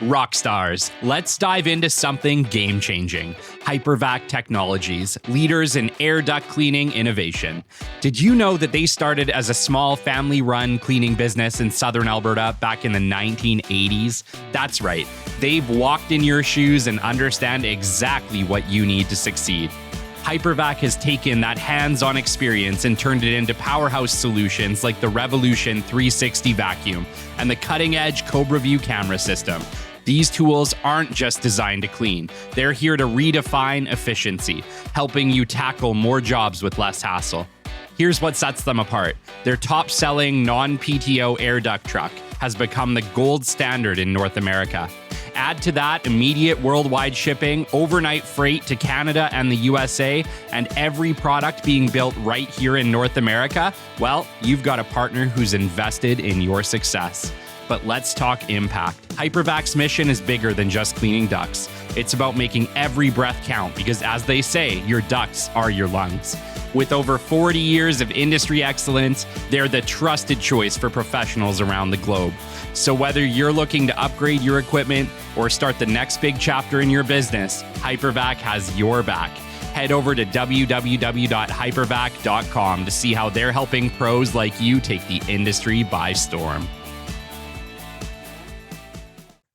Rock stars, let's dive into something game-changing. Hypervac Technologies, leaders in air duct cleaning innovation. Did you know that they started as a small family-run cleaning business in southern Alberta back in the 1980s? That's right. They've walked in your shoes and understand exactly what you need to succeed. Hypervac has taken that hands-on experience and turned it into powerhouse solutions like the Revolution 360 vacuum and the cutting-edge Cobra View camera system. These tools aren't just designed to clean. They're here to redefine efficiency, helping you tackle more jobs with less hassle. Here's what sets them apart. Their top-selling non-PTO air duct truck has become the gold standard in North America. Add to that immediate worldwide shipping, overnight freight to Canada and the USA, and every product being built right here in North America, well, you've got a partner who's invested in your success. But let's talk impact. Hypervac's mission is bigger than just cleaning ducts. It's about making every breath count because, as they say, your ducts are your lungs. With over 40 years of industry excellence, they're the trusted choice for professionals around the globe. So whether you're looking to upgrade your equipment or start the next big chapter in your business, Hypervac has your back. Head over to www.hypervac.com to see how they're helping pros like you take the industry by storm.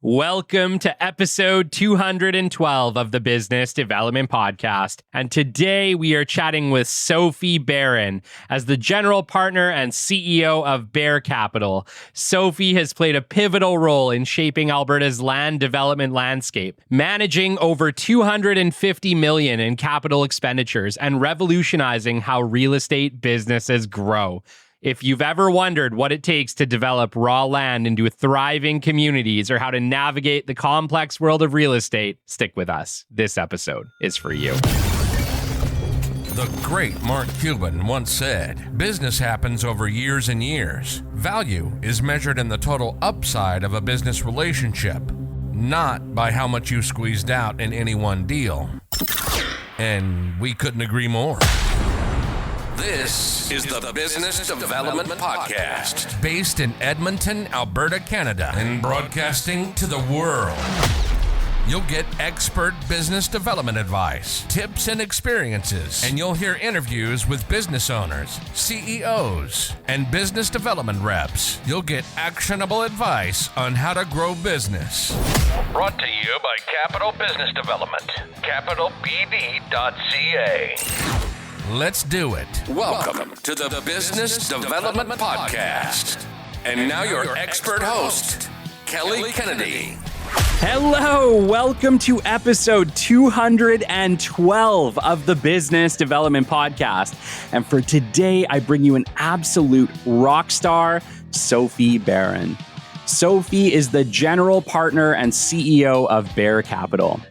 Welcome to episode 212 of the Business Development Podcast. And today we are chatting with Sophie Baran as the general partner and CEO of Bear Capital. Sophie has played a pivotal role in shaping Alberta's land development landscape, managing over $250 million in capital expenditures and revolutionizing how real estate businesses grow. If you've ever wondered what it takes to develop raw land into thriving communities or how to navigate the complex world of real estate, stick with us. This episode is for you. The great Mark Cuban once said, "Business happens over years and years. Value is measured in the total upside of a business relationship, not by how much you squeezed out in any one deal." And we couldn't agree more. This is the Business Development Podcast, based in Edmonton, Alberta, Canada, and broadcasting to the world. You'll get expert business development advice, tips and experiences, and you'll hear interviews with business owners, CEOs, and business development reps. You'll get actionable advice on how to grow business. Brought to you by Capital Business Development, capitalbd.ca. Let's do it. Welcome to the Business Development Podcast. And now your expert host, Kelly Kennedy. Hello, welcome to episode 212 of the Business Development Podcast. And for today, I bring you an absolute rock star, Sophie Baran. Sophie is the general partner and CEO of Bear Capital.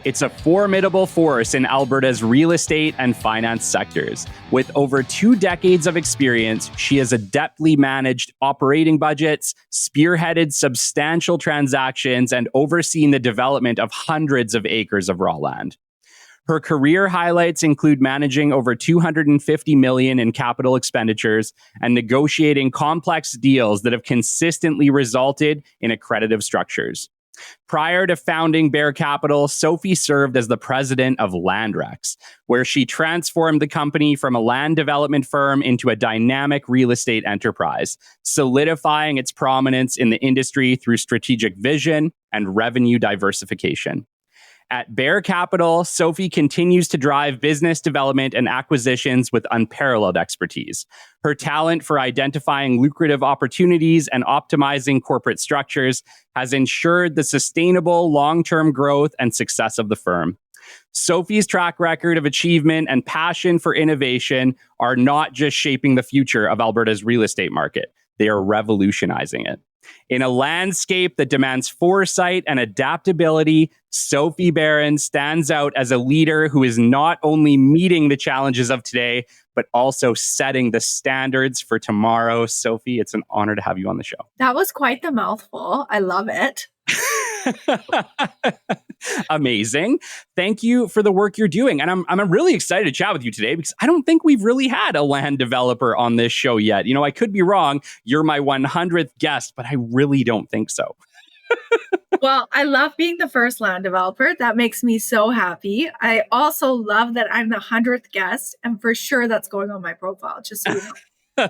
It's a formidable force in Alberta's real estate and finance sectors. With over 2 decades of experience, she has adeptly managed operating budgets, spearheaded substantial transactions, and overseen the development of hundreds of acres of raw land. Her career highlights include managing over $250 million in capital expenditures and negotiating complex deals that have consistently resulted in accretive structures. Prior to founding Bear Capital, Sophie served as the president of LandRex, where she transformed the company from a land development firm into a dynamic real estate enterprise, solidifying its prominence in the industry through strategic vision and revenue diversification. At Bear Capital, Sophie continues to drive business development and acquisitions with unparalleled expertise. Her talent for identifying lucrative opportunities and optimizing corporate structures has ensured the sustainable long-term growth and success of the firm. Sophie's track record of achievement and passion for innovation are not just shaping the future of Alberta's real estate market, they are revolutionizing it. In a landscape that demands foresight and adaptability, Sophie Baran stands out as a leader who is not only meeting the challenges of today, but also setting the standards for tomorrow. Sophie, it's an honor to have you on the show. That was quite the mouthful. I love it. Amazing. Thank you for the work you're doing. And I'm really excited to chat with you today because I don't think we've really had a land developer on this show yet. You know, I could be wrong. You're my 100th guest, but I really don't think so. Well, I love being the first land developer. That makes me so happy. I also love that I'm the 100th guest, and for sure that's going on my profile, just so you know.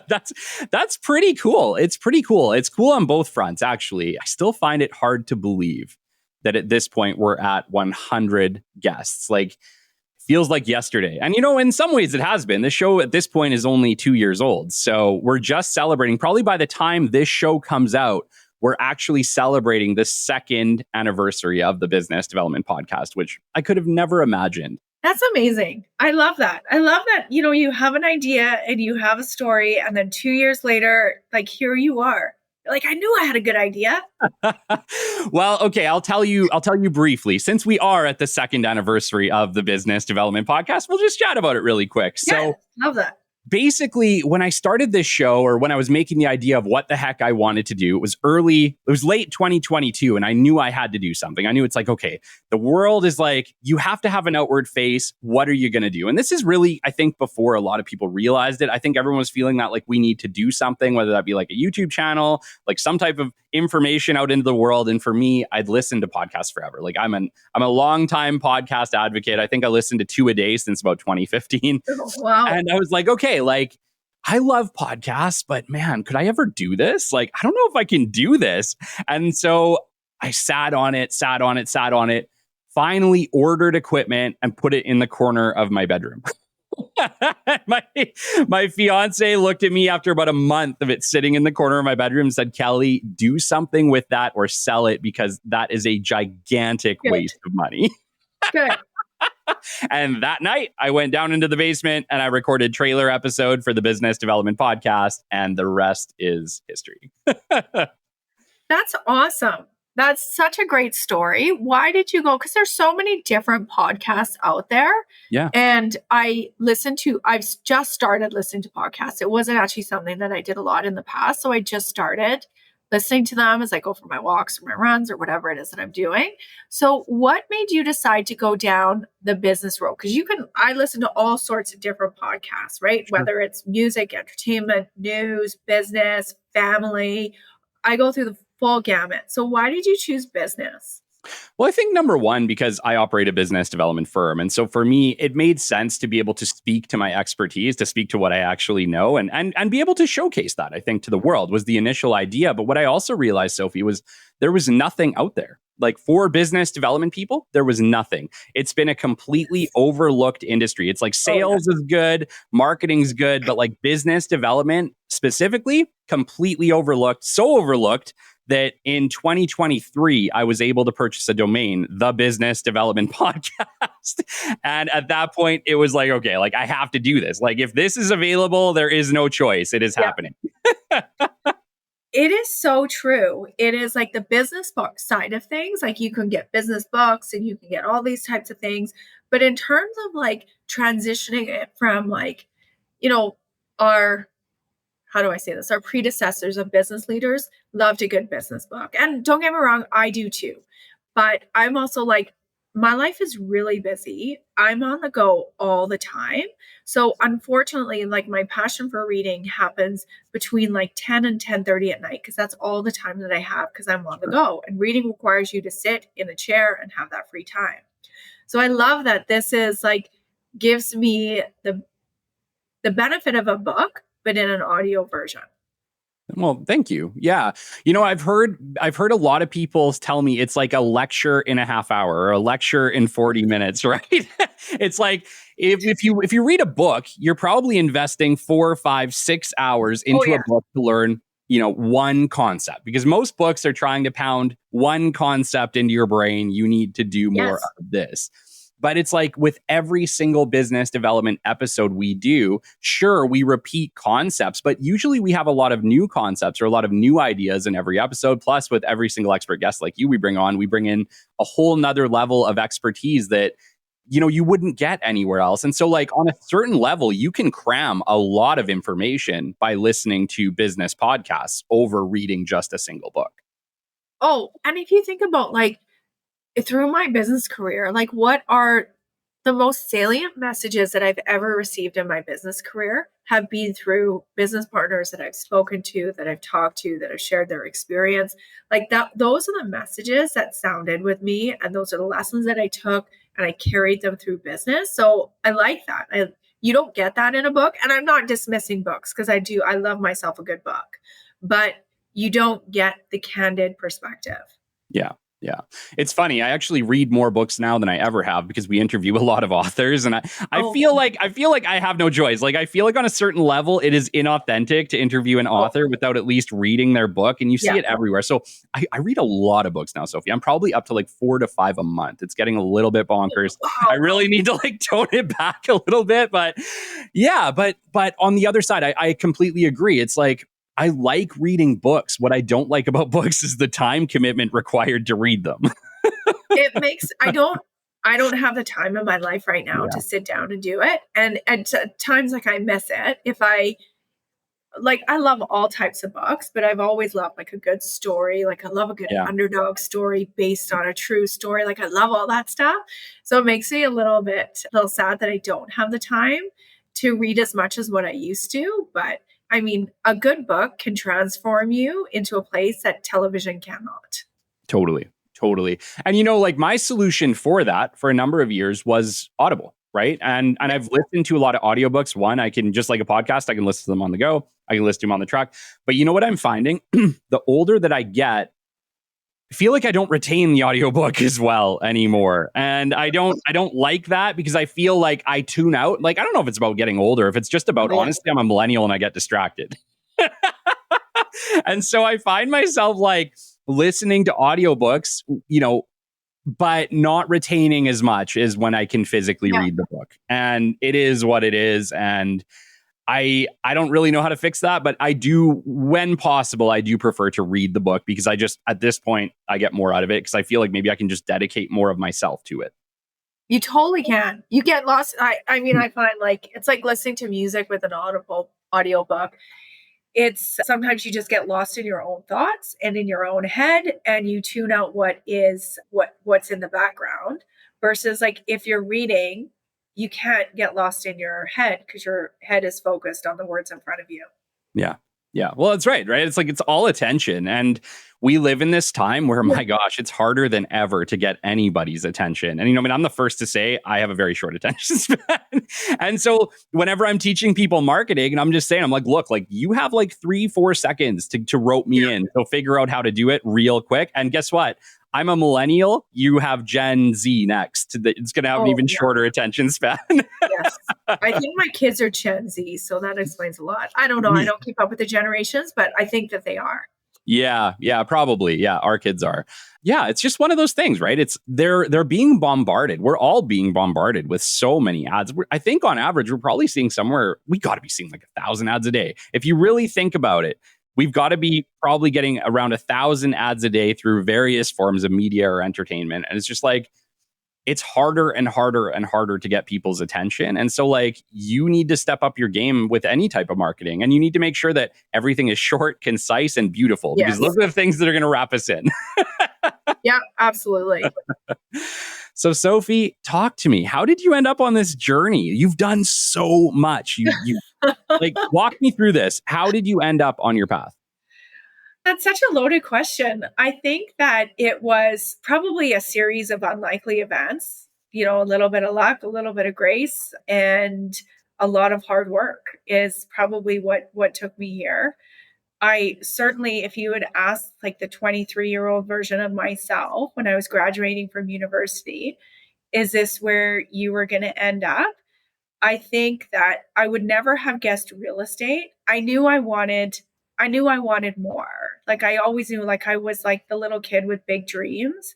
That's pretty cool. It's pretty cool. It's cool on both fronts, actually. I still find it hard to believe that at this point we're at 100 guests. Like, feels like yesterday. And in some ways it has been. This show at this point is only 2 years old. So we're just celebrating. Probably by the time this show comes out, we're actually celebrating the second anniversary of the Business Development Podcast, which I could have never imagined. That's amazing. I love that. I love that, you have an idea and you have a story, and then 2 years later, like, here you are. Like, I knew I had a good idea. Well, okay, I'll tell you briefly. Since we are at the second anniversary of the Business Development Podcast, we'll just chat about it really quick. Yes, love that. Basically, when I started this show, or when I was making the idea of what the heck I wanted to do, it was late 2022, and I knew I had to do something. I knew it's like, okay, the world is like, you have to have an outward face. What are you going to do? And this is really, I think, before a lot of people realized it. I think everyone was feeling that like we need to do something, whether that be like a YouTube channel, like some type of information out into the world. And for me, I'd listened to podcasts forever. Like I'm a long time podcast advocate. I think I listened to 2 a day since about 2015. Oh, wow. And I was like, okay, like I love podcasts, but man, could I ever do this? Like, I don't know if I can do this. And so I sat on it, finally ordered equipment and put it in the corner of my bedroom. my fiance looked at me after about a month of it sitting in the corner of my bedroom and said, Kelly, do something with that or sell it, because that is a gigantic waste of money. Good. And that night I went down into the basement and I recorded trailer episode for the Business Development Podcast, and the rest is history. That's awesome. That's such a great story. Why did you go? Because there's so many different podcasts out there. Yeah. And I've just started listening to podcasts. It wasn't actually something that I did a lot in the past. So I just started listening to them as I go for my walks or my runs or whatever it is that I'm doing. So what made you decide to go down the business road? Because I listen to all sorts of different podcasts, right? Sure. Whether it's music, entertainment, news, business, family, I go through the full gamut. So why did you choose business? Well, I think number one, because I operate a business development firm. And so for me, it made sense to be able to speak to my expertise, to speak to what I actually know, and be able to showcase that, I think, to the world was the initial idea. But what I also realized, Sophie, was there was nothing out there. Like for business development people, there was nothing. It's been a completely overlooked industry. It's like sales is good, marketing's good, but like business development specifically, completely overlooked. So overlooked that in 2023, I was able to purchase a domain, the Business Development Podcast. And at that point, it was like, okay, like I have to do this. Like if this is available, there is no choice. It is happening. It is so true. It is like the business book side of things. Like you can get business books and you can get all these types of things. But in terms of like transitioning it from like, how do I say this? Our predecessors of business leaders loved a good business book. And don't get me wrong, I do too. But I'm also like, my life is really busy. I'm on the go all the time. So unfortunately, like my passion for reading happens between like 10 and 10:30 at night, because that's all the time that I have because I'm on the go. And reading requires you to sit in a chair and have that free time. So I love that this is like, gives me the benefit of a book, but in an audio version. Well, thank you. Yeah. I've heard a lot of people tell me it's like a lecture in a half hour or a lecture in 40 minutes, right? It's like if you read a book, you're probably investing 4, 5, 6 hours into a book to learn, one concept, because most books are trying to pound one concept into your brain. You need to do more of this. But it's like with every single business development episode we do, sure, we repeat concepts, but usually we have a lot of new concepts or a lot of new ideas in every episode. Plus, with every single expert guest like you we bring in a whole nother level of expertise that, you wouldn't get anywhere else. And so like on a certain level, you can cram a lot of information by listening to business podcasts over reading just a single book. Oh, and if you think about like, through my business career, like what are The most salient messages that I've ever received in my business career have been through business partners that I've spoken to, that I've talked to, that have shared their experience. Like that, those are the messages that sounded with me, and those are the lessons that I took and I carried them through business. So I like that. You don't get that in a book, and I'm not dismissing books because I love myself a good book, but you don't get the candid perspective. Yeah. Yeah. It's funny. I actually read more books now than I ever have because we interview a lot of authors, and I feel like I have no choice. Like I feel like on a certain level it is inauthentic to interview an author without at least reading their book, and you see it everywhere. So I read a lot of books now, Sophie. I'm probably up to like 4 to 5 a month. It's getting a little bit bonkers. Wow. I really need to like tone it back a little bit, but yeah, but on the other side, I completely agree. It's like I like reading books. What I don't like about books is the time commitment required to read them. It makes I don't have the time in my life right now to sit down and do it. And at times like I miss it. If I love all types of books, but I've always loved like a good story. Like I love a good underdog story based on a true story. Like I love all that stuff. So it makes me a little sad that I don't have the time to read as much as what I used to. But I mean, a good book can transform you into a place that television cannot. Totally. And like my solution for that for a number of years was Audible, right? And I've listened to a lot of audiobooks. One, I can just like a podcast, I can listen to them on the go. I can listen to them on the truck. But you know what I'm finding? The older that I get, I feel like I don't retain the audiobook as well anymore. And I don't like that because I feel like I tune out. Like, I don't know if it's about getting older, if it's just about, honestly, I'm a millennial and I get distracted. And so I find myself like listening to audiobooks, but not retaining as much as when I can physically read the book. And it is what it is. And I don't really know how to fix that, but I do, when possible, I do prefer to read the book because I just, at this point, I get more out of it because I feel like maybe I can just dedicate more of myself to it. You totally can. You get lost. I mean, I find like, it's like listening to music with an audiobook. It's sometimes you just get lost in your own thoughts and in your own head, and you tune out what's in the background versus like if you're reading, you can't get lost in your head because your head is focused on the words in front of you. Yeah. Well, that's right. It's like it's all attention. And we live in this time where, my gosh, it's harder than ever to get anybody's attention. And, I'm the first to say I have a very short attention span. And so whenever I'm teaching people marketing, and I'm just saying, I'm like, look, like you have like 3-4 seconds to rope me in. So figure out how to do it real quick. And guess what? I'm a millennial. You have Gen Z next. It's going to have an even shorter attention span. Yes. I think my kids are Gen Z, so that explains a lot. I don't know. I don't keep up with the generations, but I think that they are. Yeah, probably. Yeah, our kids are. Yeah, it's just one of those things, right? They're being bombarded. We're all being bombarded with so many ads. I think on average, we're probably seeing we got to be seeing like 1,000 ads a day. If you really think about it, we've got to be probably getting around 1,000 ads a day through various forms of media or entertainment. And it's just like, it's harder and harder and harder to get people's attention. And so like you need to step up your game with any type of marketing, and you need to make sure that everything is short, concise, and beautiful, because those are the things that are going to wrap us in. Yeah, absolutely. So Sophie, talk to me. How did you end up on this journey? You've done so much. You like walk me through this. How did you end up on your path? That's such a loaded question. I think that it was probably a series of unlikely events, a little bit of luck, a little bit of grace, and a lot of hard work is probably what took me here. I certainly, if you had asked like the 23-year-old version of myself when I was graduating from university, is this where you were going to end up? I think that I would never have guessed real estate. I knew I wanted more. Like I always knew, like I was like the little kid with big dreams.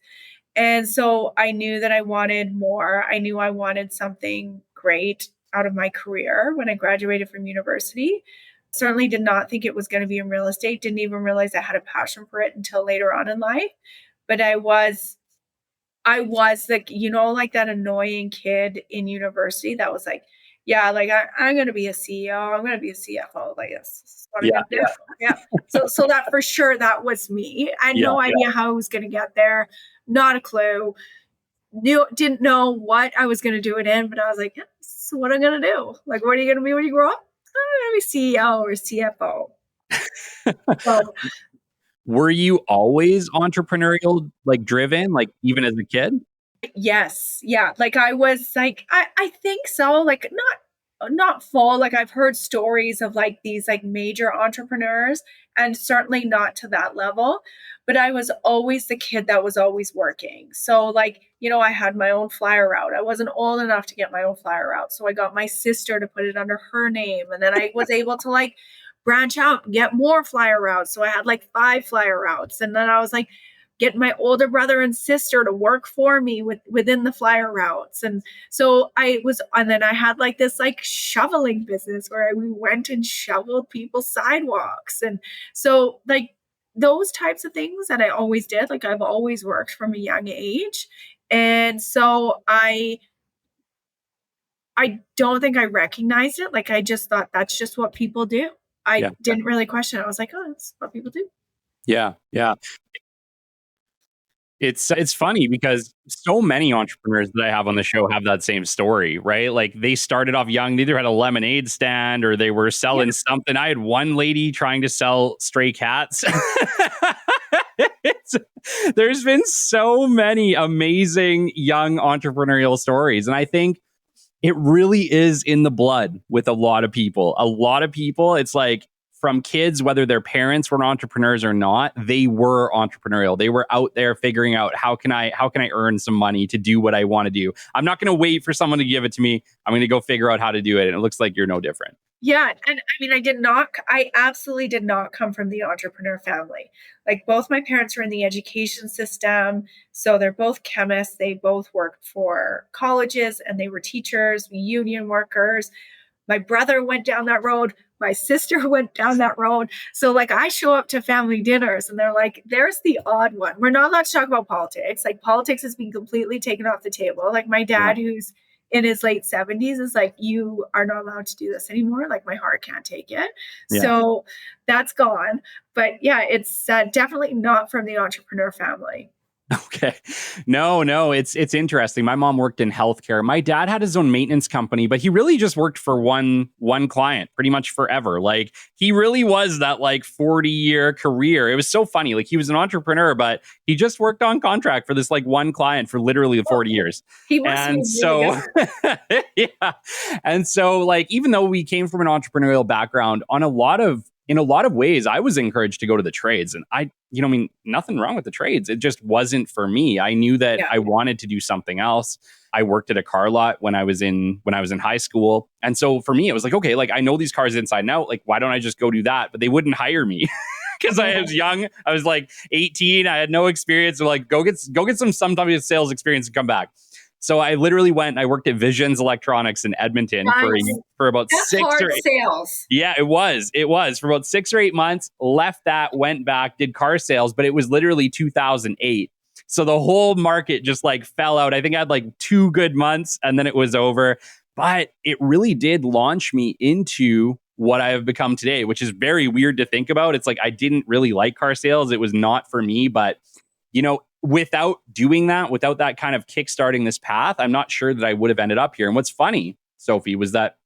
And so I knew that I wanted more. I knew I wanted something great out of my career when I graduated from university. Certainly did not think it was going to be in real estate. Didn't even realize I had a passion for it until later on in life. But I was like, like that annoying kid in university that was like, yeah, like I'm going to be a CEO. I'm going to be a CFO. Like this is what I'm going to do. Yeah. So that for sure, that was me. I had no idea how I was going to get there. Not a clue. didn't know what I was going to do it in, but I was like, yeah, this is what I'm going to do. Like, what are you going to be when you grow up? I'm going to be CEO or CFO. So, Were you always entrepreneurial, like driven, like even as a kid? yes. Yeah. Like I was like, I think so. Like not full. Like I've heard stories of like these like major entrepreneurs and certainly not to that level. But I was always the kid that was always working. So like, I had my own flyer route. I wasn't old enough to get my own flyer route. So I got my sister to put it under her name. And then I was able to like branch out and get more flyer routes. So I had like 5 flyer routes. And then I was like, get my older brother and sister to work for me within the flyer routes. And so and then I had like this like shoveling business where we went and shoveled people's sidewalks. And so like those types of things that I always did, like I've always worked from a young age. And so I don't think I recognized it. Like I just thought that's just what people do. I didn't really question it. I was like, oh, that's what people do. Yeah. Yeah. It's funny because so many entrepreneurs that I have on the show have that same story, right? Like they started off young, they either had a lemonade stand or they were selling something. I had one lady trying to sell stray cats. There's been so many amazing young entrepreneurial stories. And I think it really is in the blood with a lot of people. A lot of people, it's like from kids, whether their parents were entrepreneurs or not, they were entrepreneurial. They were out there figuring out how can I earn some money to do what I want to do. I'm not going to wait for someone to give it to me. I'm going to go figure out how to do it. And it looks like you're no different. Yeah. And I mean, I absolutely did not come from the entrepreneur family. Like both my parents were in the education system. So they're both chemists. They both worked for colleges and they were teachers, union workers. My brother went down that road. My sister went down that road. So like I show up to family dinners and they're like, there's the odd one. We're not allowed to talk about politics. Like politics has been completely taken off the table. Like my dad, who's in his late 70s, is like, you are not allowed to do this anymore. Like my heart can't take it. Yeah. So that's gone. But yeah, it's definitely not from the entrepreneur family. Okay. No, it's interesting. My mom worked in healthcare. My dad had his own maintenance company, but he really just worked for one client pretty much forever. Like he really was that like 40-year career. It was so funny. Like he was an entrepreneur, but he just worked on contract for this like one client for literally 40 years. He must be really good. Yeah. And so like, even though we came from an entrepreneurial background in a lot of ways, I was encouraged to go to the trades. And nothing wrong with the trades. It just wasn't for me. I knew that I wanted to do something else. I worked at a car lot when I was in high school. And so for me, it was like, okay, like I know these cars inside and out. Like, why don't I just go do that? But they wouldn't hire me because I was young. I was like 18. I had no experience. They're like, go get some type of sales experience and come back. So I literally went and I worked at Visions Electronics in Edmonton for about That's 6 hard or 8 sales. Yeah, it was for about 6 or 8 months. Left that, went back, did car sales, but it was literally 2008. So the whole market just like fell out. I think I had like 2 good months and then it was over. But it really did launch me into what I have become today, which is very weird to think about. It's like I didn't really like car sales. It was not for me, but without doing that, without that kind of kickstarting this path, I'm not sure that I would have ended up here. And what's funny, Sophie, was that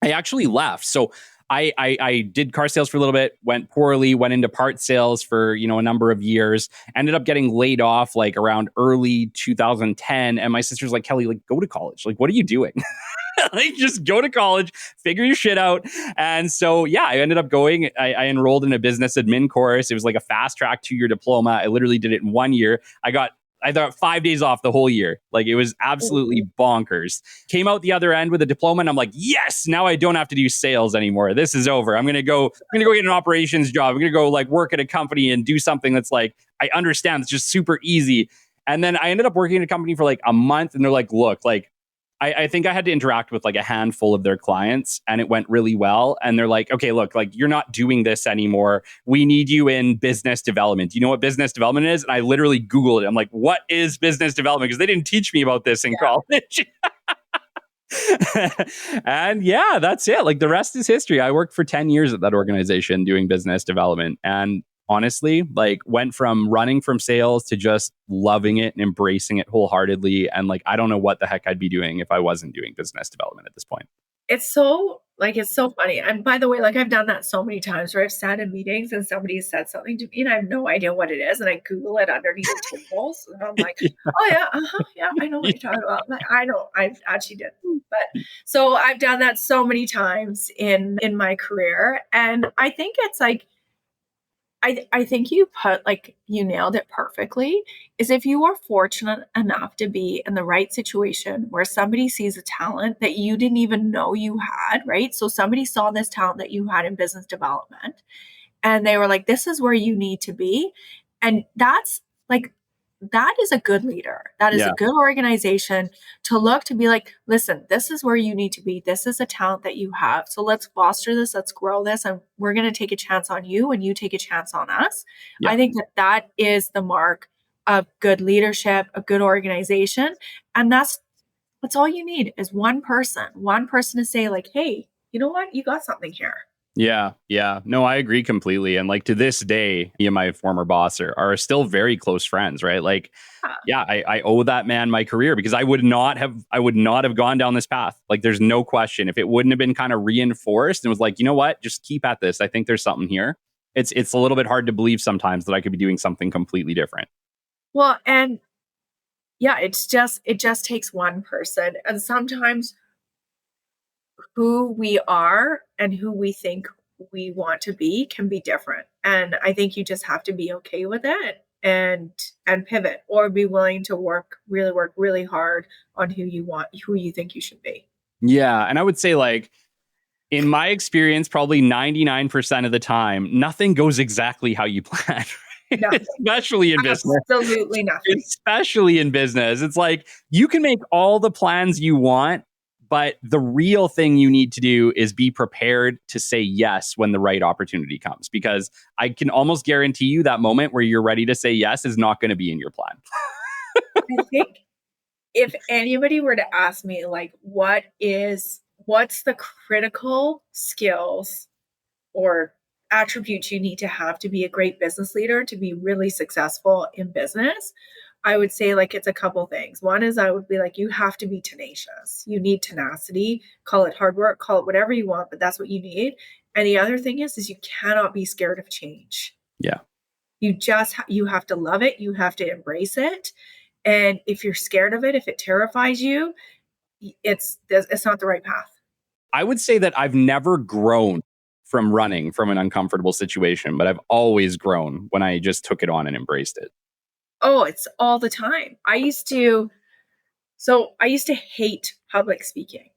I actually left. So I did car sales for a little bit, went poorly, went into part sales for, a number of years, ended up getting laid off like around early 2010. And my sister's like, Kelly, like go to college. Like, what are you doing? Like, just go to college, figure your shit out. And so, yeah, I ended up going. I enrolled in a business admin course. It was like a fast track 2-year diploma. I literally did it in 1 year. I got 5 days off the whole year. Like it was absolutely bonkers. Came out the other end with a diploma and I'm like, yes, now I don't have to do sales anymore. This is over. I'm going to go get an operations job. I'm going to go like work at a company and do something that's like, I understand it's just super easy. And then I ended up working at a company for like a month and they're like, look, like, I think I had to interact with like a handful of their clients and it went really well. And they're like, okay, look, like you're not doing this anymore. We need you in business development. Do you know what business development is? And I literally Googled it. I'm like, what is business development? Because they didn't teach me about this in college. And yeah, that's it. Like the rest is history. I worked for 10 years at that organization doing business development. And honestly. Like went from running from sales to just loving it and embracing it wholeheartedly. And like, I don't know what the heck I'd be doing if I wasn't doing business development at this point. It's so funny. And by the way, like I've done that so many times where I've sat in meetings and somebody said something to me and I have no idea what it is. And I Google it underneath the tables and I'm like, oh yeah, yeah, I know what you're talking about. Like, I know, I actually did. But so I've done that so many times in my career. And I think it's like, I think you nailed it perfectly, is if you are fortunate enough to be in the right situation where somebody sees a talent that you didn't even know you had, right? So somebody saw this talent that you had in business development and they were like, this is where you need to be. And that's like, that is a good leader. That is a Yeah. good organization to look to be like, listen, this is where you need to be. This is a talent that you have. So let's foster this. Let's grow this. And we're going to take a chance on you and you take a chance on us. Yeah. I think that that is the mark of good leadership, a good organization. And that's all you need is one person to say like, hey, you know what? You got something here. Yeah. Yeah. No, I agree completely. And like to this day, me and my former boss are still very close friends, right? Like, yeah, I owe that man my career because I would not have gone down this path. Like there's no question. If it wouldn't have been kind of reinforced and was like, you know what, just keep at this. I think there's something here. It's a little bit hard to believe sometimes that I could be doing something completely different. Well, and yeah, it just takes one person. And sometimes who we are and who we think we want to be can be different. And I think you just have to be okay with it and pivot or be willing to work really hard on who you think you should be. Yeah. And I would say like, in my experience, probably 99% of the time, nothing goes exactly how you plan. Nothing. Especially in business. Absolutely nothing. Especially in business. It's like you can make all the plans you want, but the real thing you need to do is be prepared to say yes when the right opportunity comes. Because I can almost guarantee you that moment where you're ready to say yes is not going to be in your plan. I think if anybody were to ask me, like, what's the critical skills or attributes you need to have to be a great business leader to be really successful in business, I would say like it's a couple things. One is I would be like, you have to be tenacious. You need tenacity, call it hard work, call it whatever you want, but that's what you need. And the other thing is you cannot be scared of change. Yeah. You have to love it. You have to embrace it. And if you're scared of it, if it terrifies you, it's not the right path. I would say that I've never grown from running from an uncomfortable situation, but I've always grown when I just took it on and embraced it. Oh, it's all the time. I used to hate public speaking.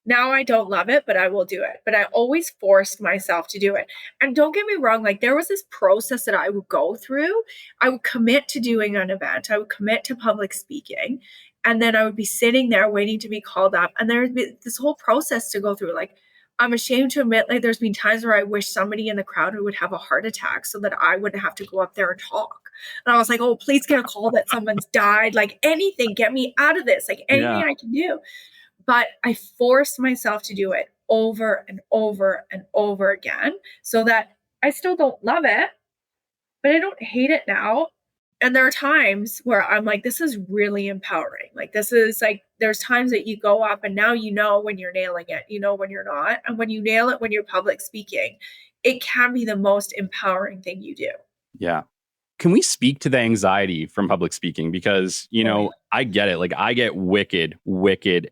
Now I don't love it, but I will do it. But I always forced myself to do it. And don't get me wrong, like there was this process that I would go through. I would commit to doing an event. I would commit to public speaking. And then I would be sitting there waiting to be called up. And there would be this whole process to go through. Like, I'm ashamed to admit, like, there's been times where I wish somebody in the crowd would have a heart attack so that I wouldn't have to go up there and talk. And I was like, oh, please get a call that someone's died. Like anything, get me out of this. Like anything I can do. But I forced myself to do it over and over and over again so that I still don't love it, but I don't hate it now. And there are times where I'm like, this is really empowering. Like, this is like, there's times that you go up and now you know when you're nailing it, you know when you're not. And when you nail it, when you're public speaking, it can be the most empowering thing you do. Yeah. Can we speak to the anxiety from public speaking? Because, you know, I get it. Like I get wicked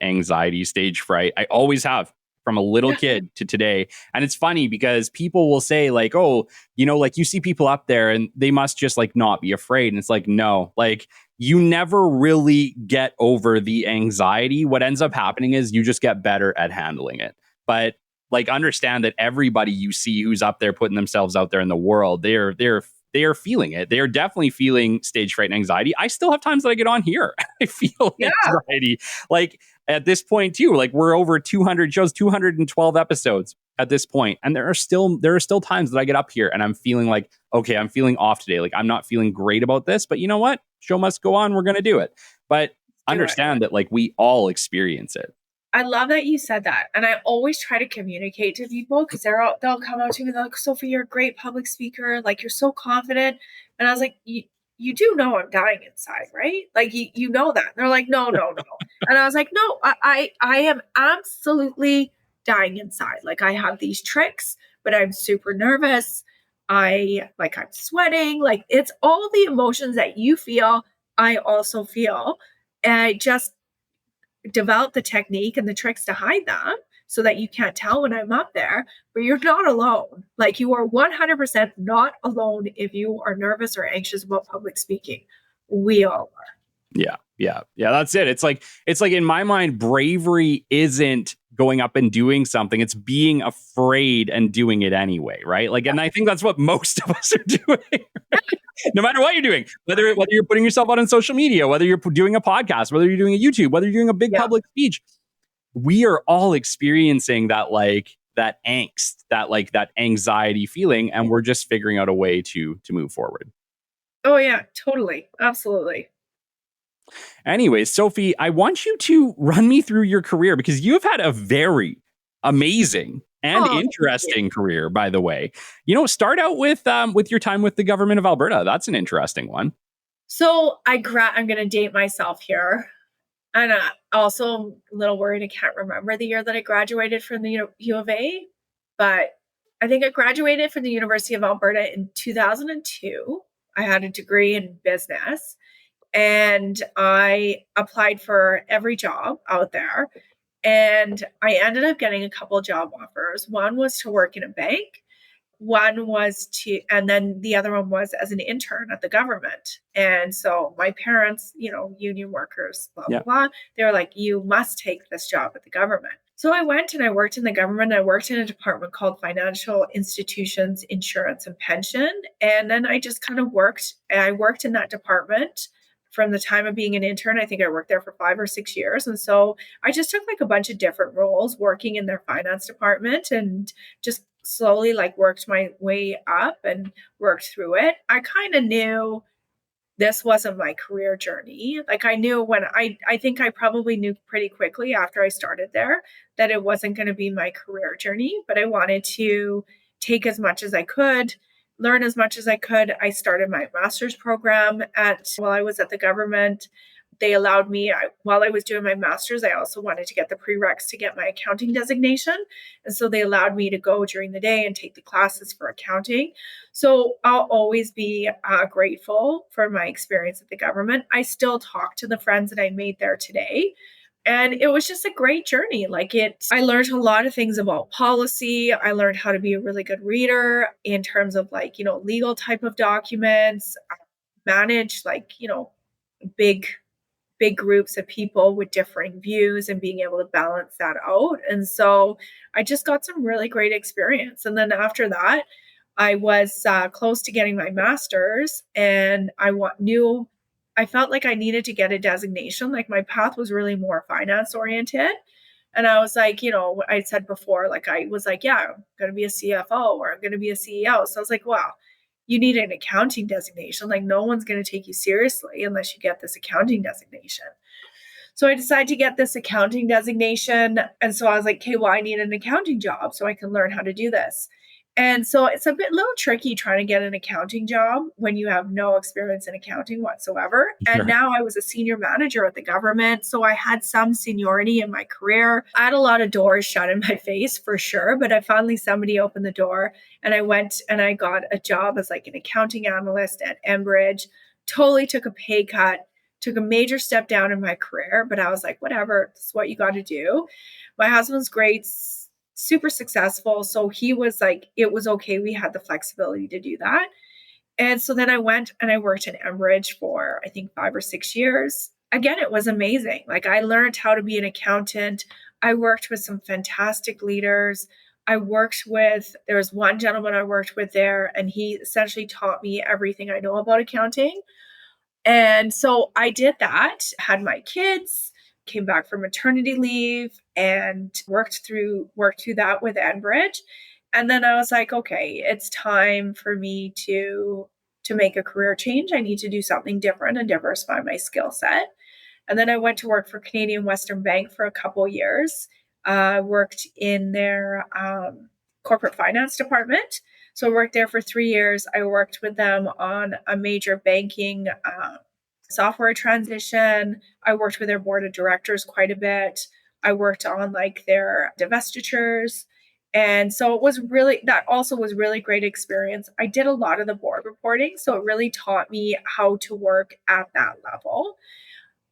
anxiety, stage fright. I always have from a little kid to today. And it's funny because people will say like, oh, you know, like you see people up there and they must just like not be afraid. And it's like, no, like you never really get over the anxiety. What ends up happening is you just get better at handling it. But like understand that everybody you see who's up there putting themselves out there in the world, they are feeling it. They are definitely feeling stage fright and anxiety. I still have times that I get on here. I feel anxiety. Like at this point too, like we're over 200 shows, 212 episodes at this point. And there are still times that I get up here and I'm feeling like, okay, I'm feeling off today. Like I'm not feeling great about this, but you know what? Show must go on. We're going to do it. But understand that like we all experience it. I love that you said that. And I always try to communicate to people because they'll come out to me like, Sophie, you're a great public speaker. Like, you're so confident. And I was like, you do know I'm dying inside, right? Like, you know that. And they're like, no, no, no. And I was like, no, I am absolutely dying inside. Like, I have these tricks, but I'm super nervous. I'm sweating. Like, it's all the emotions that you feel, I also feel. And I just develop the technique and the tricks to hide them so that you can't tell when I'm up there, but you're not alone. Like, you are 100% not alone if you are nervous or anxious about public speaking. We all are. Yeah. That's it. It's like in my mind, bravery isn't going up and doing something. It's being afraid and doing it anyway, right? Like, and I think that's what most of us are doing. Right? No matter what you're doing, whether you're putting yourself out on social media, whether you're doing a podcast, whether you're doing a YouTube, whether you're doing a big public speech, we are all experiencing that angst, that anxiety feeling, and we're just figuring out a way to move forward. Oh yeah, totally. Absolutely. Anyways, Sophie, I want you to run me through your career because you've had a very amazing and interesting career, by the way. Start out with your time with the government of Alberta. That's an interesting one. So I'm going to date myself here. And also I'm a little worried I can't remember the year that I graduated from the U of A. But I think I graduated from the University of Alberta in 2002. I had a degree in business. And I applied for every job out there. And I ended up getting a couple of job offers. One was to work in a bank. And then the other one was as an intern at the government. And so my parents, union workers, blah, blah, blah, they were like, you must take this job at the government. So I went and I worked in the government. I worked in a department called Financial Institutions, Insurance and Pension. And then I just kind of worked in that department from the time of being an intern. I think I worked there for 5 or 6 years. And so I just took a bunch of different roles working in their finance department and just slowly worked my way up and worked through it. I kind of knew this wasn't my career journey. I knew I think I probably knew pretty quickly after I started there that it wasn't going to be my career journey, but I wanted to take as much as I could, learn as much as I could. I started my master's program while I was at the government. They allowed me, while I was doing my master's, I also wanted to get the prereqs to get my accounting designation. And so they allowed me to go during the day and take the classes for accounting. So I'll always be grateful for my experience at the government. I still talk to the friends that I made there today. And it was just a great journey. I learned a lot of things about policy. I learned how to be a really good reader in terms of legal type of documents, manage big groups of people with differing views and being able to balance that out. And so I just got some really great experience. And then after that, I was close to getting my master's, and I felt like I needed to get a designation. My path was really more finance oriented. And I was I said before, I was yeah, I'm going to be a CFO or I'm going to be a CEO. So I was wow, you need an accounting designation. No one's going to take you seriously unless you get this accounting designation. So I decided to get this accounting designation. And so I was okay, well, I need an accounting job so I can learn how to do this. And so it's a little tricky trying to get an accounting job when you have no experience in accounting whatsoever. Sure. And now I was a senior manager at the government. So I had some seniority in my career. I had a lot of doors shut in my face for sure, but somebody opened the door, and I went and I got a job as an accounting analyst at Enbridge. Totally took a pay cut, took a major step down in my career, but I was whatever, this is what you got to do. My husband's great, super successful. So he was it was okay. We had the flexibility to do that. And so then I went and I worked in Enbridge for, I think, 5 or 6 years. Again, it was amazing. I learned how to be an accountant. I worked with some fantastic leaders. There was one gentleman I worked with there, and he essentially taught me everything I know about accounting. And so I did that, had my kids, came back from maternity leave, and worked through that with Enbridge. And then I was okay, it's time for me to make a career change. I need to do something different and diversify my skill set. And then I went to work for Canadian Western Bank for a couple years. Worked in their corporate finance department. So I worked there for 3 years. I worked with them on a major banking software transition. I worked with their board of directors quite a bit. I worked on like their divestitures. And so that also was really great experience. I did a lot of the board reporting. So it really taught me how to work at that level.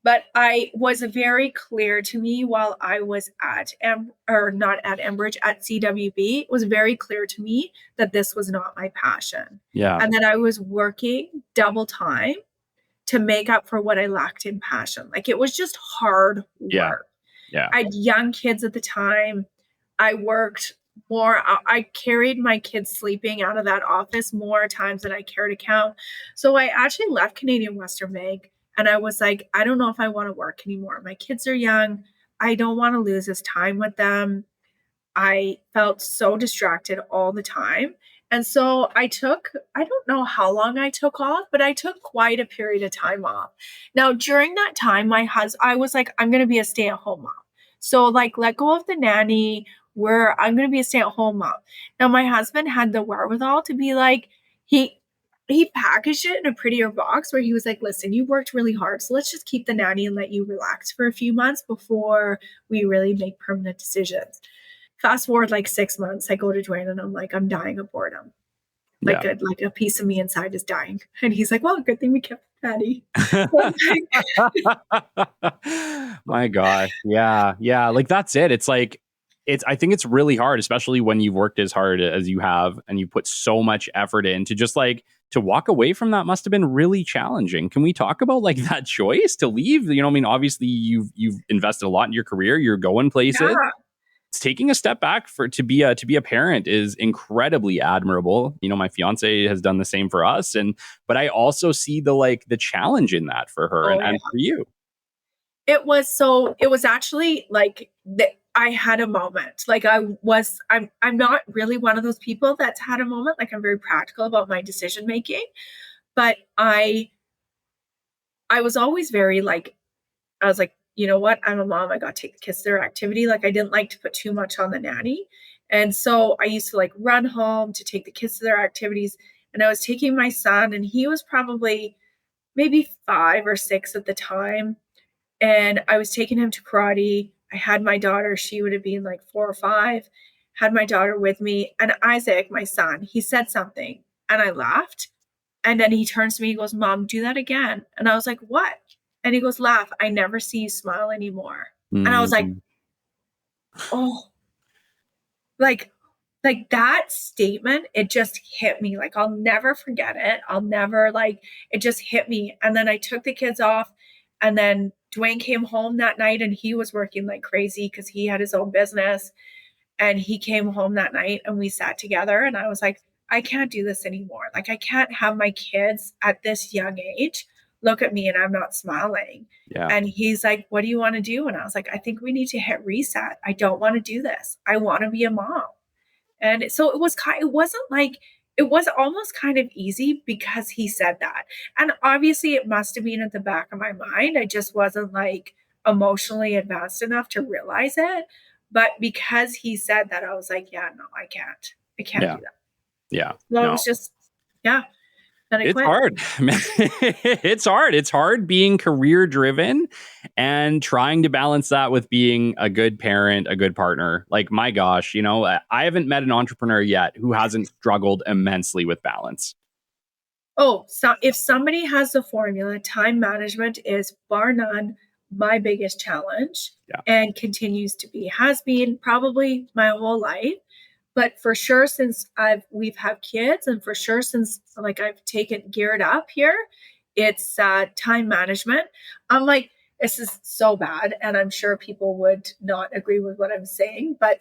But I was very clear to me while I was not at Enbridge, at CWB, it was very clear to me that this was not my passion. Yeah. And that I was working double time to make up for what I lacked in passion. Like it was just hard work. Yeah. I had young kids at the time. I worked more. I carried my kids sleeping out of that office more times than I care to count. So I actually left Canadian Western Bank. And I was like, I don't know if I want to work anymore. My kids are young. I don't want to lose this time with them. I felt so distracted all the time. And so I don't know how long I took off, but I took quite a period of time off. Now, during that time, I was like, I'm going to be a stay-at-home mom. So like, let go of the nanny, where I'm going to be a stay-at-home mom. Now, my husband had the wherewithal to be like, he packaged it in a prettier box where he was like, listen, you worked really hard. So let's just keep the nanny and let you relax for a few months before we really make permanent decisions. Fast forward like 6 months, I go to Dwayne and I'm like, I'm dying of boredom. Like a piece of me inside is dying. And he's like, well, good thing we kept Patty. My gosh. Yeah. Yeah. Like that's it. It's like, I think it's really hard, especially when you've worked as hard as you have and you put so much effort in to just like to walk away from that must have been really challenging. Can we talk about like that choice to leave? You know, I mean, obviously you've invested a lot in your career. You're going places. Yeah. It's taking a step back to be a parent is incredibly admirable. You know, my fiance has done the same for us. But I also see the challenge in that for her and for you. It was actually like I had a moment. Like I'm not really one of those people that's had a moment. Like I'm very practical about my decision making, but I was always very like, I was like, you know what? I'm a mom. I got to take the kids to their activity. Like I didn't like to put too much on the nanny. And so I used to like run home to take the kids to their activities. And I was taking my son and he was probably maybe 5 or 6 at the time. And I was taking him to karate. I had my daughter, she would have been like 4 or 5, had my daughter with me. And Isaac, my son, he said something and I laughed. And then he turns to me, he goes, Mom, do that again. And I was like, what? And he goes, laugh. I never see you smile anymore. Mm-hmm. And I was like, oh, like that statement, it just hit me. Like, I'll never forget it. It just hit me. And then I took the kids off and then Dwayne came home that night and he was working like crazy because he had his own business. And he came home that night and we sat together and I was like, I can't do this anymore. Like, I can't have my kids at this young age look at me and I'm not smiling. Yeah. And he's like, what do you want to do? And I was like, I think we need to hit reset. I don't want to do this. I want to be a mom. And so it was almost kind of easy because he said that. And obviously it must have been at the back of my mind. I just wasn't like emotionally advanced enough to realize it. But because he said that, I was like, yeah, no, I can't do that. Yeah. Well, no. It was just, yeah. It's hard. It's hard. It's hard being career driven and trying to balance that with being a good parent, a good partner. Like, my gosh, I haven't met an entrepreneur yet who hasn't struggled immensely with balance. Oh, so if somebody has the formula, time management is bar none my biggest challenge and continues to be, has been probably my whole life. But for sure, since we've had kids and for sure, since like I've geared up here, it's time management. I'm like, this is so bad. And I'm sure people would not agree with what I'm saying. But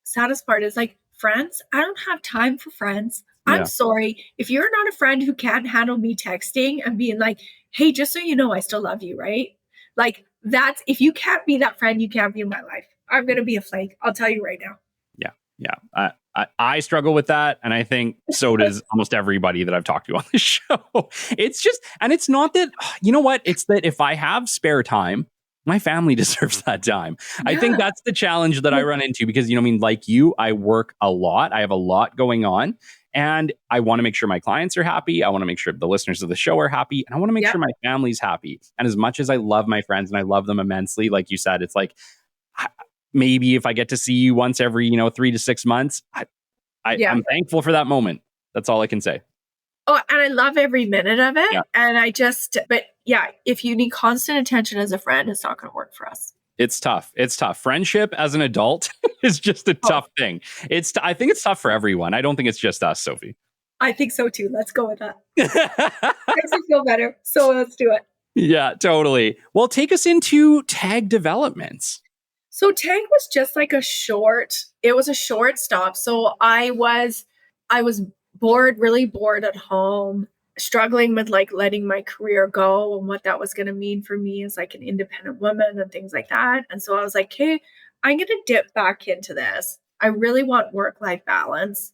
saddest part is like friends. I don't have time for friends. I'm sorry. If you're not a friend who can't handle me texting and being like, hey, just so you know, I still love you, right? Like if you can't be that friend, you can't be in my life. I'm going to be a flake. I'll tell you right now. Yeah. I struggle with that. And I think so does almost everybody that I've talked to on the show. It's just, and it's not that, you know what? It's that if I have spare time, my family deserves that time. I think that's the challenge that I run into because, like you, I work a lot. I have a lot going on. And I want to make sure my clients are happy. I want to make sure the listeners of the show are happy. And I want to make sure my family's happy. And as much as I love my friends and I love them immensely, like you said, it's like, maybe if I get to see you once every, 3 to 6 months, I'm thankful for that moment. That's all I can say. Oh, and I love every minute of it. Yeah. And if you need constant attention as a friend, it's not going to work for us. It's tough. Friendship as an adult is just a tough thing. I think it's tough for everyone. I don't think it's just us, Sophie. I think so too. Let's go with that. Makes me feel better. So let's do it. Yeah, totally. Well, take us into tag developments. So tag was just like a short stop. So I was really bored at home, struggling with like letting my career go and what that was going to mean for me as like an independent woman and things like that. And so I was like, hey, I'm going to dip back into this. I really want work-life balance.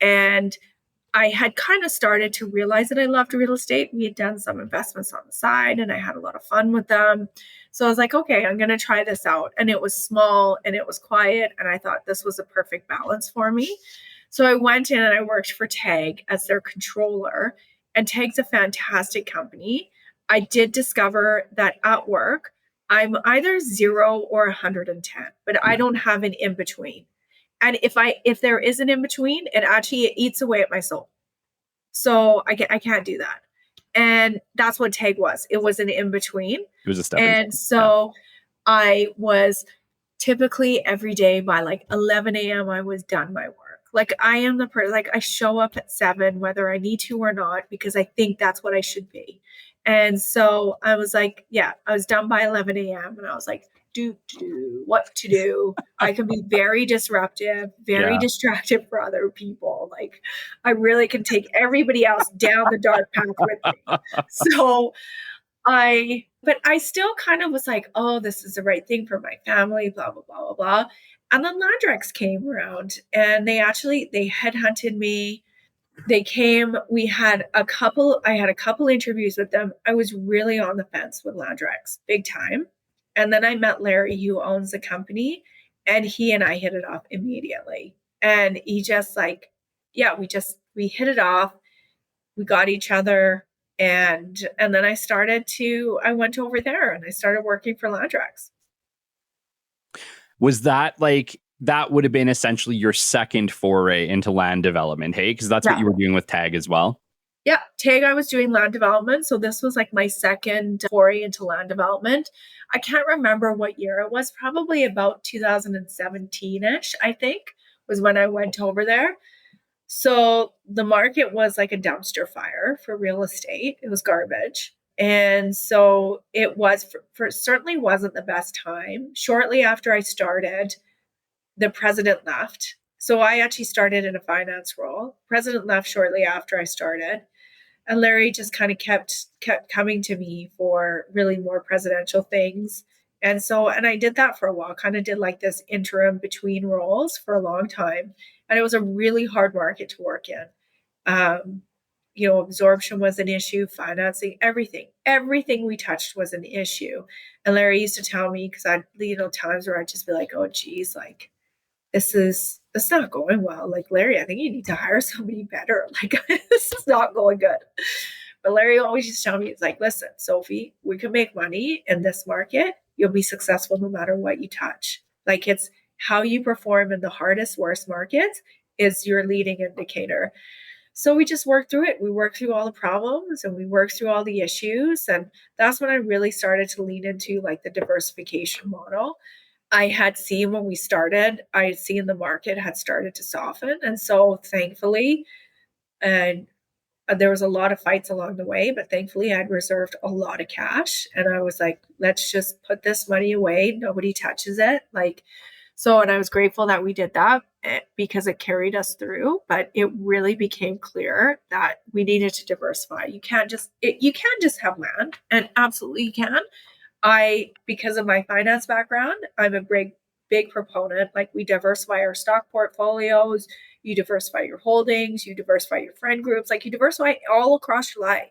And I had kind of started to realize that I loved real estate. We had done some investments on the side and I had a lot of fun with them. So I was like, okay, I'm going to try this out. And it was small and it was quiet. And I thought this was a perfect balance for me. So I went in and I worked for TAG as their controller. And TAG's a fantastic company. I did discover that at work, I'm either 0 or 110, but I don't have an in between. And if there is an in between, it eats away at my soul. So I can't do that. And that's what TAG was. It was an in between. It was a step. And so I was typically every day by like 11 a.m. I was done my work. Like I am the person, like I show up at 7, whether I need to or not, because I think that's what I should be. And so I was like, I was done by 11 a.m. and I was like, what to do. I can be very disruptive, very distracted for other people. Like I really can take everybody else down the dark path with me. So but I still kind of was like, oh, this is the right thing for my family, blah, blah, blah, blah, blah. And then Landrex came around and they headhunted me. They came, I had a couple interviews with them. I was really on the fence with Landrex, big time. And then I met Larry, who owns the company, and he and I hit it off immediately. And he just like, we hit it off. We got each other. And then I went over there and I started working for Landrex. Was that like, that would have been essentially your second foray into land development, hey? Because that's what you were doing with TAG as well. Yeah, TAG, I was doing land development. So this was like my second foray into land development. I can't remember what year it was, probably about 2017-ish, I think, was when I went over there. So the market was like a dumpster fire for real estate. It was garbage. And so it was certainly wasn't the best time. Shortly after I started, the president left. So I actually started in a finance role. President left shortly after I started. And Larry just kind of kept coming to me for really more presidential things. And I did that for a while, kind of did like this interim between roles for a long time. And it was a really hard market to work in. Absorption was an issue, financing, everything we touched was an issue. And Larry used to tell me, because times where I'd just be like, oh, geez, like, this is not going well. Like, Larry, I think you need to hire somebody better. Like, this is not going good. But Larry always used to tell me, it's like, listen, Sophie, we can make money in this market. You'll be successful no matter what you touch. Like, it's how you perform in the hardest, worst markets is your leading indicator. So we just worked through it. We worked through all the problems and we worked through all the issues. And that's when I really started to lean into like the diversification model. I had seen when we started, I had seen the market had started to soften. And so thankfully, and there was a lot of fights along the way, but thankfully I'd reserved a lot of cash. And I was like, let's just put this money away. Nobody touches it. And I was grateful that we did that because it carried us through, but it really became clear that we needed to diversify. You can't just have land, and absolutely you can. Because of my finance background, I'm a big proponent. Like, we diversify our stock portfolios. you diversify your holdings, you diversify your friend groups, like you diversify all across your life,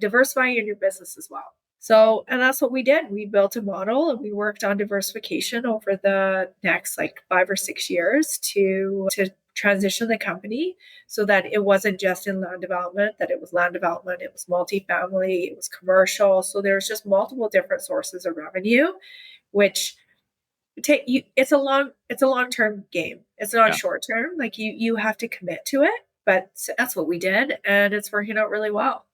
diversify in your business as well. So, and that's what we did. We built a model and we worked on diversification over the next like 5 or 6 years to transition the company so that it wasn't just in land development, that it was land development, it was multifamily, it was commercial. So there's just multiple different sources of revenue, which it's a long-term game. It's not short term. Like you have to commit to it, but that's what we did and it's working out really well.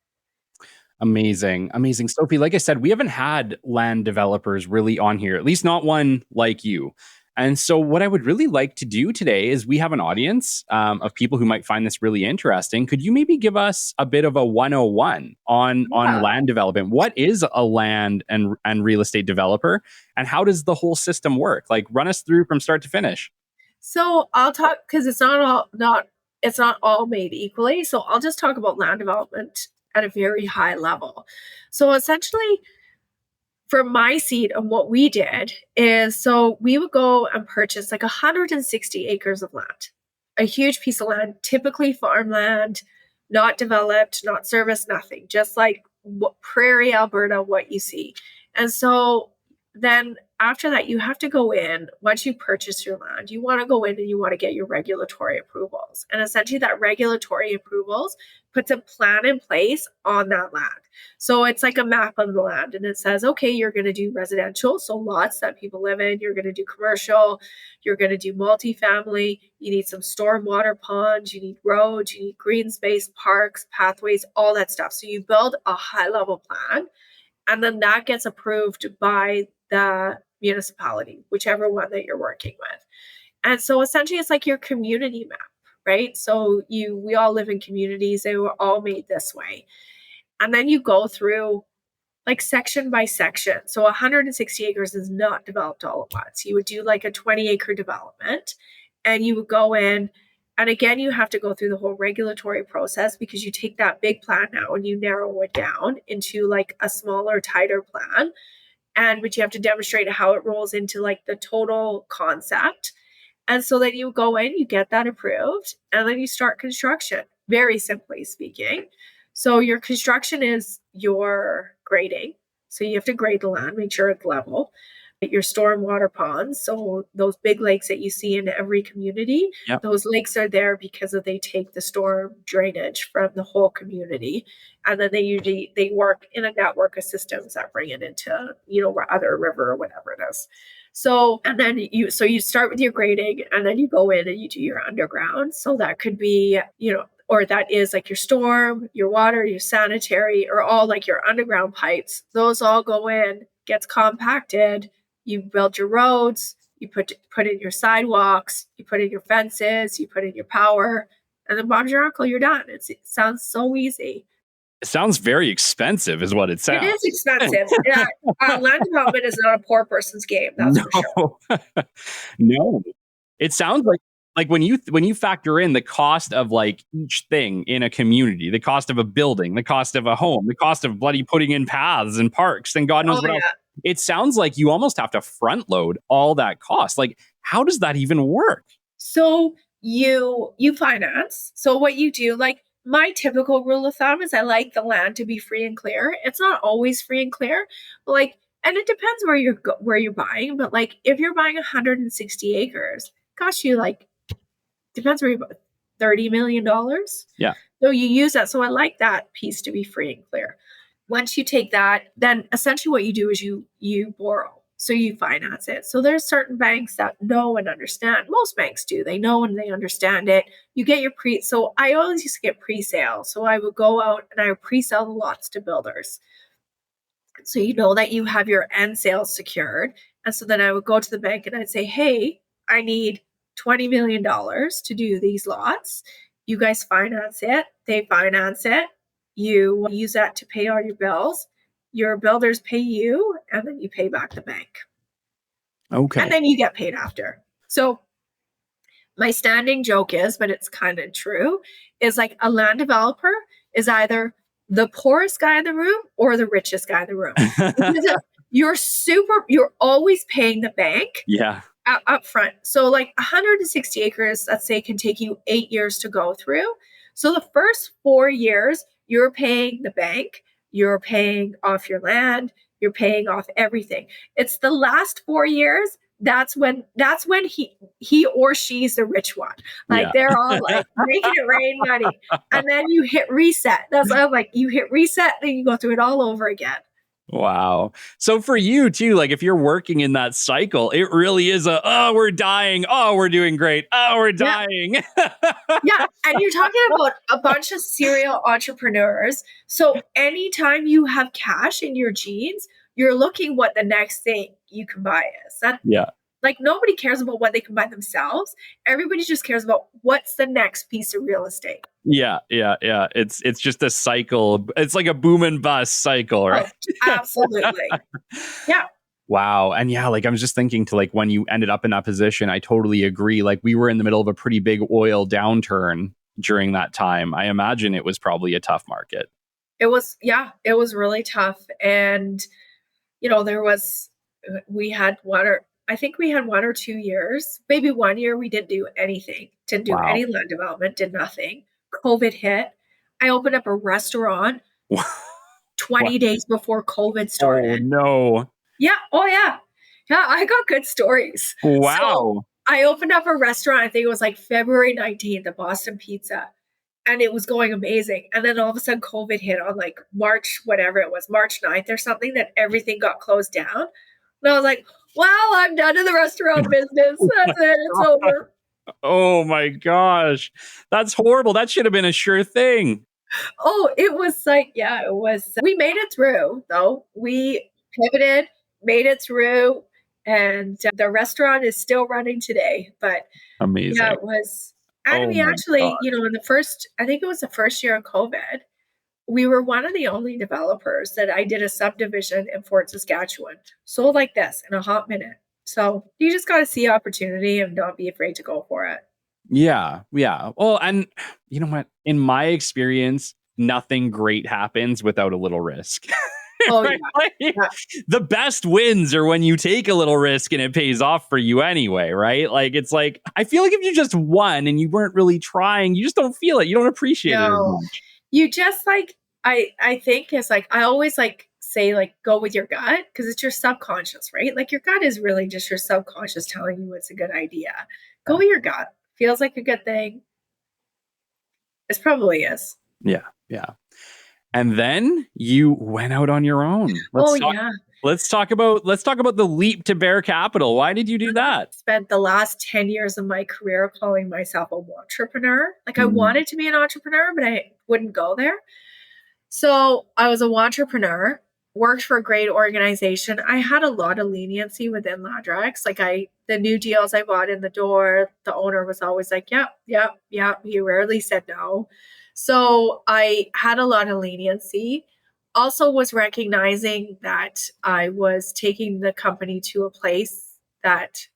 Amazing. Amazing. Sophie, like I said, we haven't had land developers really on here, at least not one like you. And so what I would really like to do today is we have an audience of people who might find this really interesting. Could you maybe give us a bit of a 101 on land development? What is a land and real estate developer and how does the whole system work? Like run us through from start to finish. So I'll talk because it's not all made equally. So I'll just talk about land development at a very high level. So essentially, from my seat and what we did is, so we would go and purchase like 160 acres of land, a huge piece of land, typically farmland, not developed, not serviced, nothing, just like prairie Alberta, what you see. And so then after that, you have to go in, once you purchase your land, you want to go in and you want to get your regulatory approvals. And essentially that regulatory approvals puts a plan in place on that land. So it's like a map of the land and it says, okay, you're going to do residential, so lots that people live in. You're going to do commercial, you're going to do multifamily, you need some stormwater ponds, you need roads, you need green space, parks, pathways, all that stuff. So you build a high level plan and then that gets approved by the municipality, whichever one that you're working with. And so essentially it's like your community map, right? So we all live in communities. They were all made this way. And then you go through like section by section. So 160 acres is not developed all at once. You would do like a 20-acre development and you would go in. And again, you have to go through the whole regulatory process because you take that big plan now and you narrow it down into like a smaller, tighter plan. But you have to demonstrate how it rolls into like the total concept. And so then you go in, you get that approved, and then you start construction, very simply speaking. So your construction is your grading. So you have to grade the land, make sure it's level. Your stormwater ponds, so those big lakes that you see in every community, those lakes are there because they take the storm drainage from the whole community, and then they work in a network of systems that bring it into other river or whatever it is. So and then you start with your grading, and then you go in and you do your underground. So that could be or that is like your storm, your water, your sanitary, or all like your underground pipes. Those all go in, gets compacted. You build your roads, you put in your sidewalks, you put in your fences, you put in your power, and then Bob's your uncle, you're done. It sounds so easy. It sounds very expensive is what it sounds. It is expensive. Land development is not a poor person's game, that's for sure. No. It sounds like when you factor in the cost of like each thing in a community, the cost of a building, the cost of a home, the cost of bloody putting in paths and parks and God knows what else. It sounds like you almost have to front load all that cost. Like, how does that even work? So you finance. So what you do, like my typical rule of thumb is I like the land to be free and clear. It's not always free and clear, but and it depends where you're buying. But like if you're buying 160 acres, cost you depends where you're buying, $30 million. Yeah. So you use that. So I like that piece to be free and clear. Once you take that, then essentially what you do is you borrow. So you finance it. So there's certain banks that know and understand. Most banks do. They know and they understand it. You get your so I always used to get pre-sale. So I would go out and I would pre-sell the lots to builders. So you know that you have your end sales secured. And so then I would go to the bank and I'd say, hey, I need $20 million to do these lots. You guys finance it. They finance it. You use that to pay all your bills. Your builders pay you, and then you pay back the bank. Okay. And then you get paid after. So my standing joke is, but it's kind of true, is like a land developer is either the poorest guy in the room or the richest guy in the room. Because you're always paying the bank. Yeah. up front. So like 160 acres, let's say, can take you 8 years to go through. So the first 4 years, you're paying the bank, you're paying off your land, you're paying off everything. It's the last 4 years. That's when he or she's the rich one. Like Yeah. they're all like making it rain money. And then you hit reset. That's why I'm like, you hit reset, then you go through it all over again. Wow. So for you too, like if you're working in that cycle, it really is oh, we're dying. Oh, we're doing great. Oh, we're dying. Yeah. And you're talking about a bunch of serial entrepreneurs. So anytime you have cash in your jeans, you're looking what the next thing you can buy is. Yeah. Like nobody cares about what they can buy themselves. Everybody just cares about what's the next piece of real estate. Yeah. It's just a cycle. It's like a boom and bust cycle, right? Oh, absolutely. Yeah. Wow. And yeah, like I'm just thinking to like when you ended up in that position, I totally agree. Like we were in the middle of a pretty big oil downturn during that time. I imagine it was probably a tough market. It was really tough. And, we had I think we had 1 or 2 years, maybe 1 year we didn't do anything, didn't do any land development, did nothing. COVID hit. I opened up a restaurant 20 days before COVID started. Oh, no. Yeah. Oh, yeah. Yeah, I got good stories. Wow. So I opened up a restaurant, I think it was like February 19th at Boston Pizza. And it was going amazing. And then all of a sudden COVID hit on like March 9th or something, that everything got closed down. And I was like, well, I'm done in the restaurant business. That's it. It's over. Oh my gosh. That's horrible. That should have been a sure thing. Oh, it was like, yeah, it was. We made it through, though. We pivoted, made it through, and the restaurant is still running today. But amazing. Yeah, it was. And we actually, I think it was the first year of COVID, we were one of the only developers that I did a subdivision in Fort Saskatchewan. Sold like this in a hot minute. So you just got to see opportunity and not be afraid to go for it. Yeah. Well, and you know what? In my experience, nothing great happens without a little risk. Oh, right? yeah. The best wins are when you take a little risk and it pays off for you anyway, right? Like it's like, I feel like if you just won and you weren't really trying, you just don't feel it. You don't appreciate it as much. You just like, I think it's like, I always like say like, go with your gut, because it's your subconscious, right? Like your gut is really just your subconscious telling you it's a good idea. Go with your gut. Feels like a good thing. It probably is. Yeah. And then you went out on your own. Let's talk about the leap to Bear Capital. Why did you do that? Spent the last 10 years of my career calling myself a entrepreneur. Like I wanted to be an entrepreneur, but I wouldn't go there. So I was a entrepreneur, worked for a great organization. I had a lot of leniency within Ladrex. Like the new deals I bought in the door, the owner was always like, yep. He rarely said no. So I had a lot of leniency. Also was recognizing that I was taking the company to a place that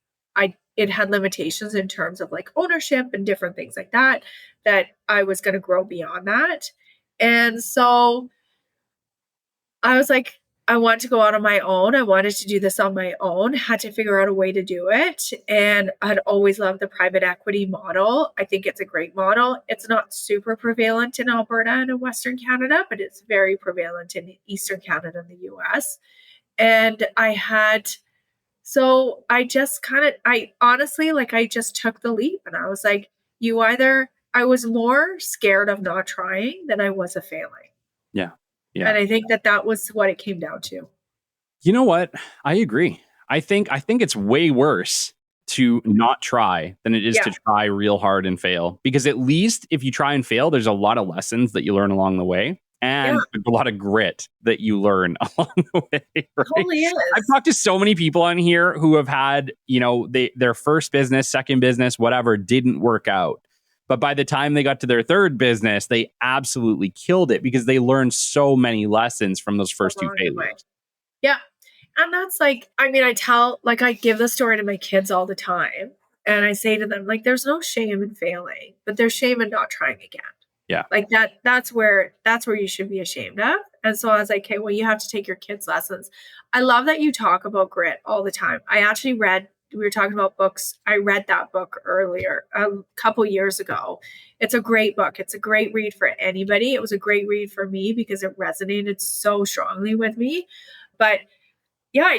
it had limitations in terms of like ownership and different things like that I was going to grow beyond that. And so I was like, I want to go out on my own. I wanted to do this on my own, had to figure out a way to do it. And I'd always loved the private equity model. I think it's a great model. It's not super prevalent in Alberta and in Western Canada, but it's very prevalent in Eastern Canada and the US. And I honestly, like I just took the leap and I was like, I was more scared of not trying than I was of failing. Yeah. And I think that was what it came down to. You know what? I agree. I think it's way worse to not try than it is to try real hard and fail. Because at least if you try and fail, there's a lot of lessons that you learn along the way. And a lot of grit that you learn along the way. Right? Totally is. I've talked to so many people on here who have had, their first business, second business, whatever, didn't work out. But by the time they got to their third business, they absolutely killed it because they learned so many lessons from those first two failures. Yeah. And that's like, I give the story to my kids all the time. And I say to them, like, there's no shame in failing, but there's shame in not trying again. Yeah. Like that's where you should be ashamed of. And so I was like, okay, well, you have to take your kids' lessons. I love that you talk about grit all the time. I actually read were talking about books. I read that book earlier, a couple years ago. It's a great book. It's a great read for anybody. It was a great read for me because it resonated so strongly with me. But yeah,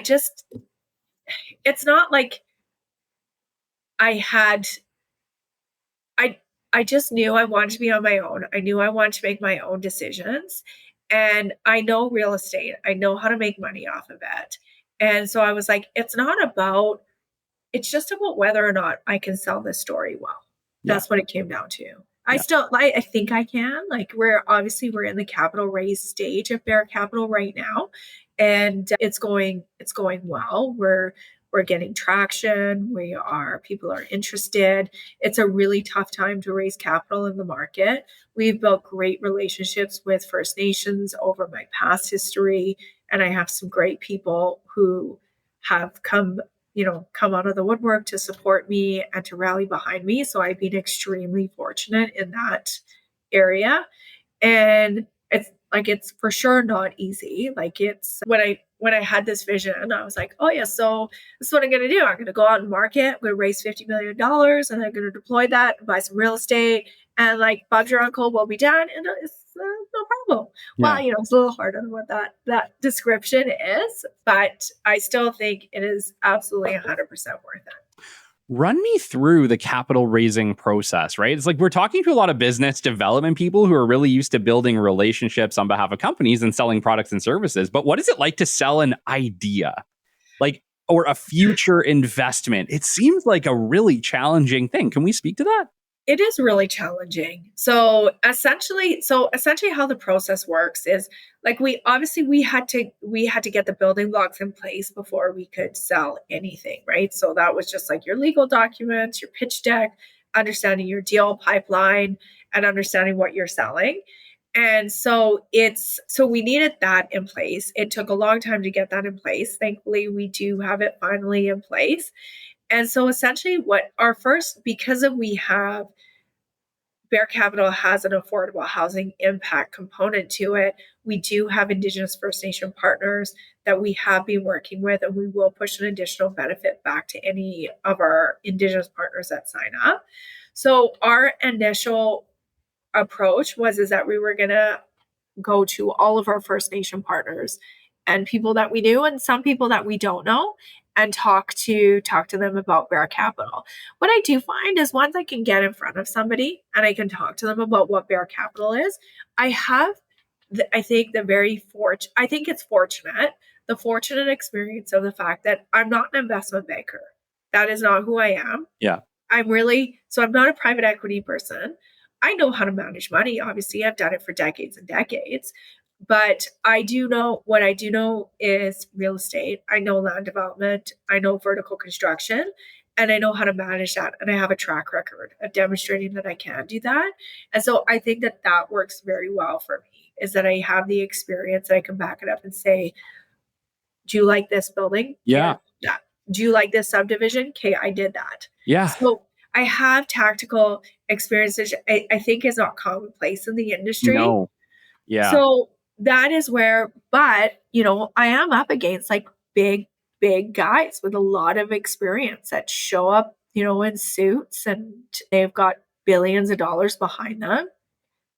it's not like I had, I just knew I wanted to be on my own. I knew I wanted to make my own decisions. And I know real estate. I know how to make money off of it. And so I was like, it's just about whether or not I can sell this story well. That's what it came down to. I think I can. Like, we're in the capital raise stage of Bear Capital right now. And it's going well. We're getting traction. People are interested. It's a really tough time to raise capital in the market. We've built great relationships with First Nations over my past history. And I have some great people who have come out of the woodwork to support me and to rally behind me. So I've been extremely fortunate in that area. And it's for sure not easy. Like, it's when I had this vision, I was like, oh yeah, so this is what I'm going to do. I'm going to go out and market. I'm going to raise $50 million and I'm going to deploy that and buy some real estate. And like, Bob's your uncle, will be done. And it's no problem. Yeah. Well, it's a little hard on what that description is, but I still think it is absolutely 100% worth it. Run me through the capital raising process, right? It's like we're talking to a lot of business development people who are really used to building relationships on behalf of companies and selling products and services. But what is it like to sell an idea, like, or a future investment? It seems like a really challenging thing. Can we speak to that? It is really challenging. So essentially how the process works is, like, we had to get the building blocks in place before we could sell anything, right? So that was just like your legal documents, your pitch deck, understanding your deal pipeline, and understanding what you're selling. And so we needed that in place. It took a long time to get that in place. Thankfully, we do have it finally in place. And so essentially because we have Bear Capital has an affordable housing impact component to it. We do have Indigenous First Nation partners that we have been working with, and we will push an additional benefit back to any of our Indigenous partners that sign up. So our initial approach is that we were going to go to all of our First Nation partners and people that we knew and some people that we don't know, and talk to them about Bear Capital. What I do find is, once I can get in front of somebody and I can talk to them about what Bear Capital is, I think it's fortunate, the fortunate experience of the fact that I'm not an investment banker. That is not who I am. Yeah. I'm not a private equity person. I know how to manage money. Obviously, I've done it for decades and decades. But what I do know is real estate. I know land development. I know vertical construction, and I know how to manage that. And I have a track record of demonstrating that I can do that. And so I think that works very well for me, is that I have the experience. I can back it up and say, do you like this building? Yeah. Yeah. Do you like this subdivision? Okay, I did that. Yeah. So I have tactical experiences. I think is not commonplace in the industry. No. Yeah. So that is where, but I am up against like big guys with a lot of experience that show up, in suits, and they've got billions of dollars behind them.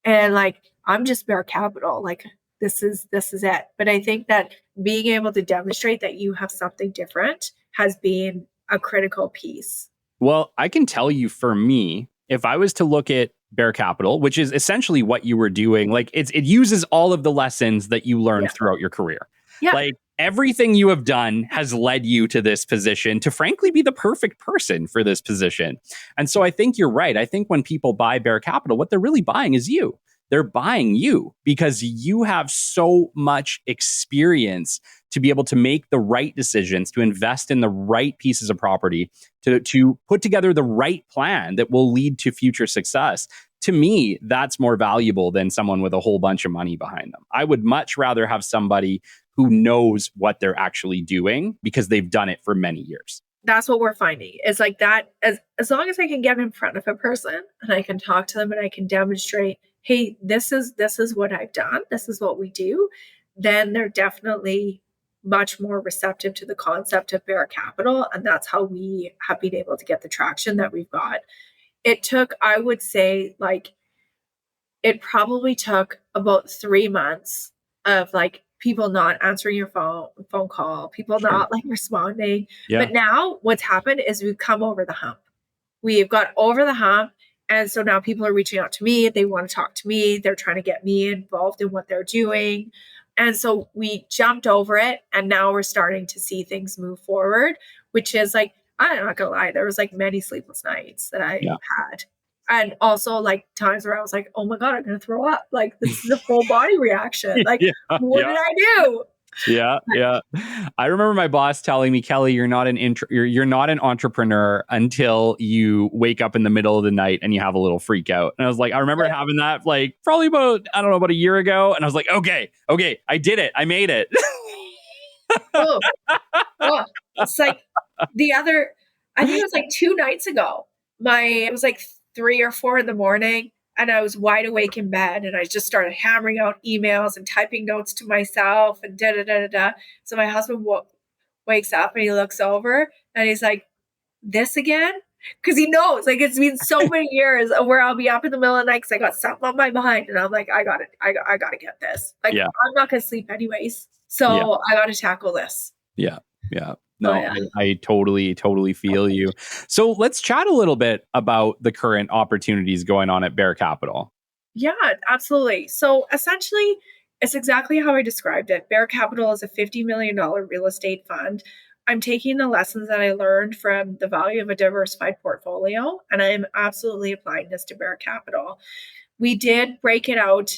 And like, I'm just Bear Capital. Like, this is it. But I think that being able to demonstrate that you have something different has been a critical piece. Well, I can tell you, for me, if I was to look at Bear Capital, which is essentially what you were doing, like, it uses all of the lessons that you learned throughout your career. Yeah. Like, everything you have done has led you to this position to frankly be the perfect person for this position. And so I think you're right. I think when people buy Bear Capital, what they're really buying is you. They're buying you because you have so much experience to be able to make the right decisions, to invest in the right pieces of property, to put together the right plan that will lead to future success. To me, that's more valuable than someone with a whole bunch of money behind them. I would much rather have somebody who knows what they're actually doing because they've done it for many years. That's what we're finding. It's like that, as long as I can get in front of a person and I can talk to them and I can demonstrate, hey, this is what I've done, this is what we do, then they're definitely much more receptive to the concept of Bear Capital. And that's how we have been able to get the traction that we've got. It took, I would say, like, it probably took about 3 months of like people not answering your phone call, people not like responding. Yeah. But now what's happened is we've come over the hump. We've got over the hump. And so now people are reaching out to me. They want to talk to me. They're trying to get me involved in what they're doing. And so we jumped over it. And now we're starting to see things move forward, which is like, I'm not going to lie, there was like many sleepless nights that I had. And also like times where I was like, oh my God, I'm going to throw up. Like, this is a full body reaction. Like, what did I do? Yeah. I remember my boss telling me, Kelly, you're not an entrepreneur until you wake up in the middle of the night and you have a little freak out. And I was like, I remember having that like probably about a year ago. And I was like, okay, I did it. I made it. Oh, it's like I think it was like 2 nights ago. It was like 3 or 4 in the morning. And I was wide awake in bed and I just started hammering out emails and typing notes to myself and da. So my husband wakes up and he looks over and he's like, this again? Because he knows, like, it's been so many years where I'll be up in the middle of the night because I got something on my mind. And I'm like, I got to get this. Like, I'm not going to sleep anyways. So I got to tackle this. Yeah. No, I totally feel you. So let's chat a little bit about the current opportunities going on at Bear Capital. Yeah, absolutely. So essentially, it's exactly how I described it. Bear Capital is a $50 million real estate fund. I'm taking the lessons that I learned from the value of a diversified portfolio, and I'm absolutely applying this to Bear Capital. We did break it out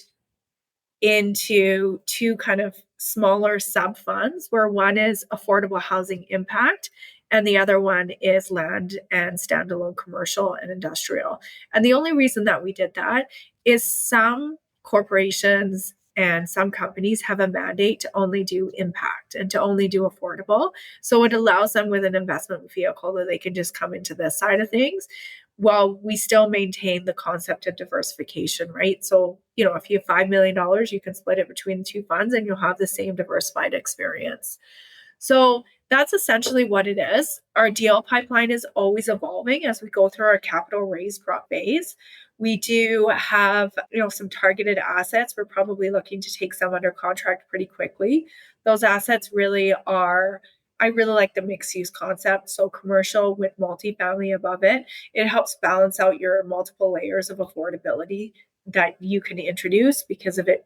into 2 kind of smaller sub funds, where one is affordable housing impact and the other one is land and standalone commercial and industrial. And the only reason that we did that is some corporations and some companies have a mandate to only do impact and to only do affordable. So it allows them with an investment vehicle that they can just come into this side of things while we still maintain the concept of diversification, right? So, if you have $5 million, you can split it between the 2 funds and you'll have the same diversified experience. So that's essentially what it is. Our deal pipeline is always evolving as we go through our capital raise phase. We do have, some targeted assets. We're probably looking to take some under contract pretty quickly. Those assets really are, I really like the mixed use concept. So commercial with multifamily above it. It helps balance out your multiple layers of affordability that you can introduce because of it.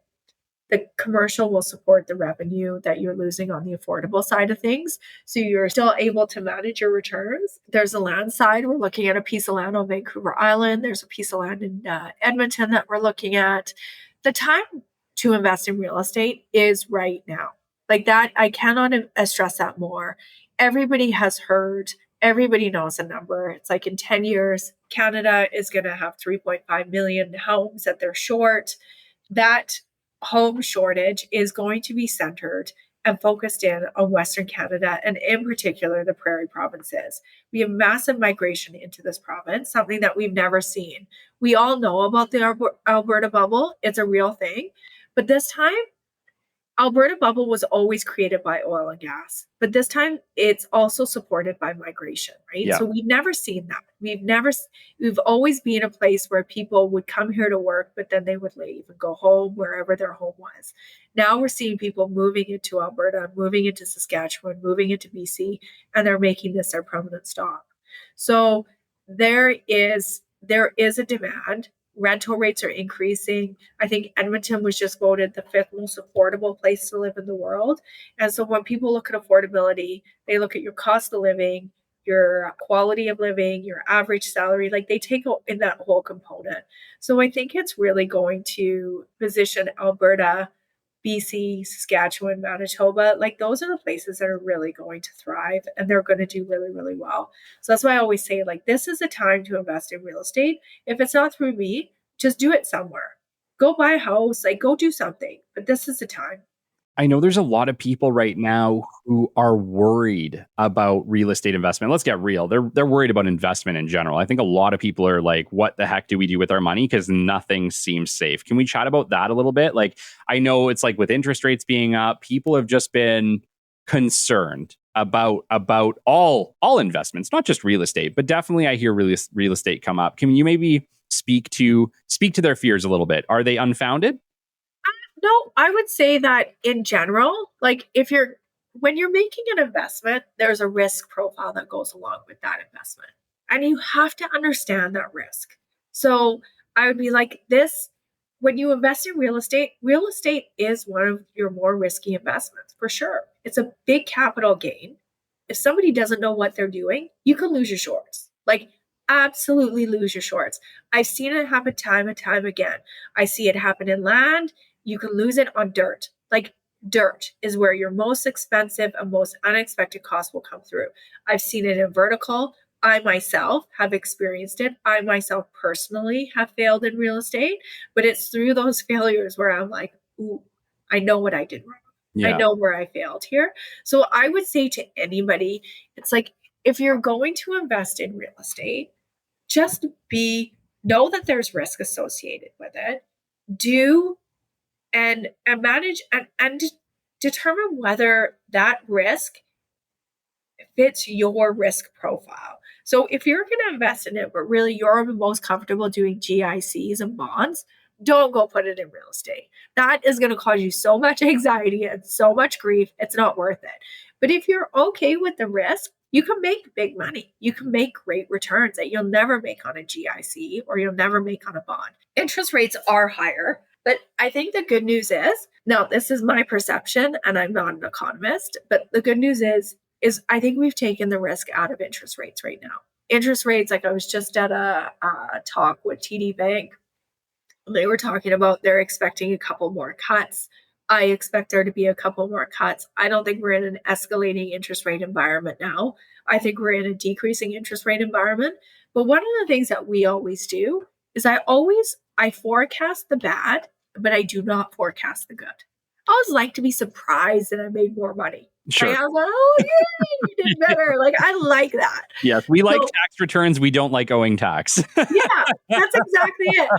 The commercial will support the revenue that you're losing on the affordable side of things. So you're still able to manage your returns. There's a land side. We're looking at a piece of land on Vancouver Island. There's a piece of land in Edmonton that we're looking at. The time to invest in real estate is right now. Like that, I cannot stress that more. Everybody has heard, everybody knows the number. It's like in 10 years, Canada is going to have 3.5 million homes that they're short. That home shortage is going to be centered and focused in on Western Canada and in particular the prairie provinces. We have massive migration into this province, something that we've never seen. We all know about the Alberta bubble. It's a real thing. But this time, Alberta bubble was always created by oil and gas, but this time it's also supported by migration, right? Yeah. So we've never seen that. We've always been a place where people would come here to work, but then they would leave and go home wherever their home was. Now we're seeing people moving into Alberta, moving into Saskatchewan, moving into BC, and they're making this their permanent stop. So there is a demand. Rental rates are increasing. I think Edmonton was just voted the 5th most affordable place to live in the world. And so when people look at affordability, they look at your cost of living, your quality of living, your average salary, like they take in that whole component. So I think it's really going to position Alberta, BC, Saskatchewan, Manitoba, like those are the places that are really going to thrive and they're going to do really, really well. So that's why I always say, like, this is a time to invest in real estate. If it's not through me, just do it somewhere. Go buy a house, like go do something. But this is the time. I know there's a lot of people right now who are worried about real estate investment. Let's get real. They're worried about investment in general. I think a lot of people are like, what the heck do we do with our money? Because nothing seems safe. Can we chat about that a little bit? Like, I know it's like with interest rates being up, people have just been concerned about all investments, not just real estate, but definitely I hear real estate come up. Can you maybe speak to their fears a little bit? Are they unfounded? No, I would say that in general, like when you're making an investment, there's a risk profile that goes along with that investment. And you have to understand that risk. So I would be like this, when you invest in real estate is one of your more risky investments for sure. It's a big capital gain. If somebody doesn't know what they're doing, you can lose your shorts. Like absolutely lose your shorts. I've seen it happen time and time again. I see it happen in land. You can lose it on dirt. Like dirt is where your most expensive and most unexpected costs will come through. I've seen it in vertical. I myself have experienced it. I myself personally have failed in real estate, but it's through those failures where I'm like, ooh, I know what I did wrong. I know where I failed here. So I would say to anybody, it's like, if you're going to invest in real estate, just know that there's risk associated with it. And manage and determine whether that risk fits your risk profile. So if you're going to invest in it, but really you're most comfortable doing GICs and bonds, don't go put it in real estate. That is going to cause you so much anxiety and so much grief. It's not worth it. But if you're okay with the risk, you can make big money. You can make great returns that you'll never make on a GIC or you'll never make on a bond. Interest rates are higher. But I think the good news is, now this is my perception and I'm not an economist, but the good news is I think we've taken the risk out of interest rates right now. Interest rates, like I was just at a talk with TD Bank. They were talking about they're expecting a couple more cuts. I expect there to be a couple more cuts. I don't think we're in an escalating interest rate environment now. I think we're in a decreasing interest rate environment. But one of the things that we always do is I forecast the bad, but I do not forecast the good. I always like to be surprised that I made more money. Sure. Like I was like, oh, yeah, you did better. Like I like that. Yes, we like tax returns. We don't like owing tax. Yeah, that's exactly it.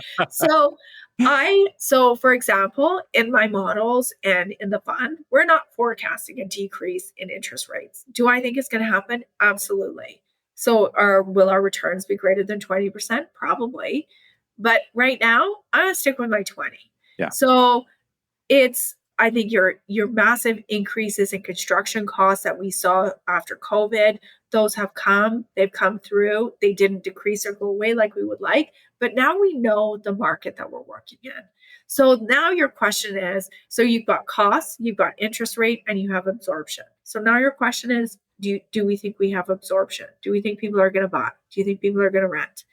So for example, in my models and in the fund, we're not forecasting a decrease in interest rates. Do I think it's going to happen? Absolutely. So will our returns be greater than 20%? Probably. But right now, I'm going to stick with my 20. Yeah. So I think your massive increases in construction costs that we saw after COVID, they've come through. They didn't decrease or go away like we would like, but now we know the market that we're working in. So now your question is, so you've got costs, you've got interest rate, and you have absorption. So now your question is, do we think we have absorption? Do we think people are going to buy? Do you think people are going to rent?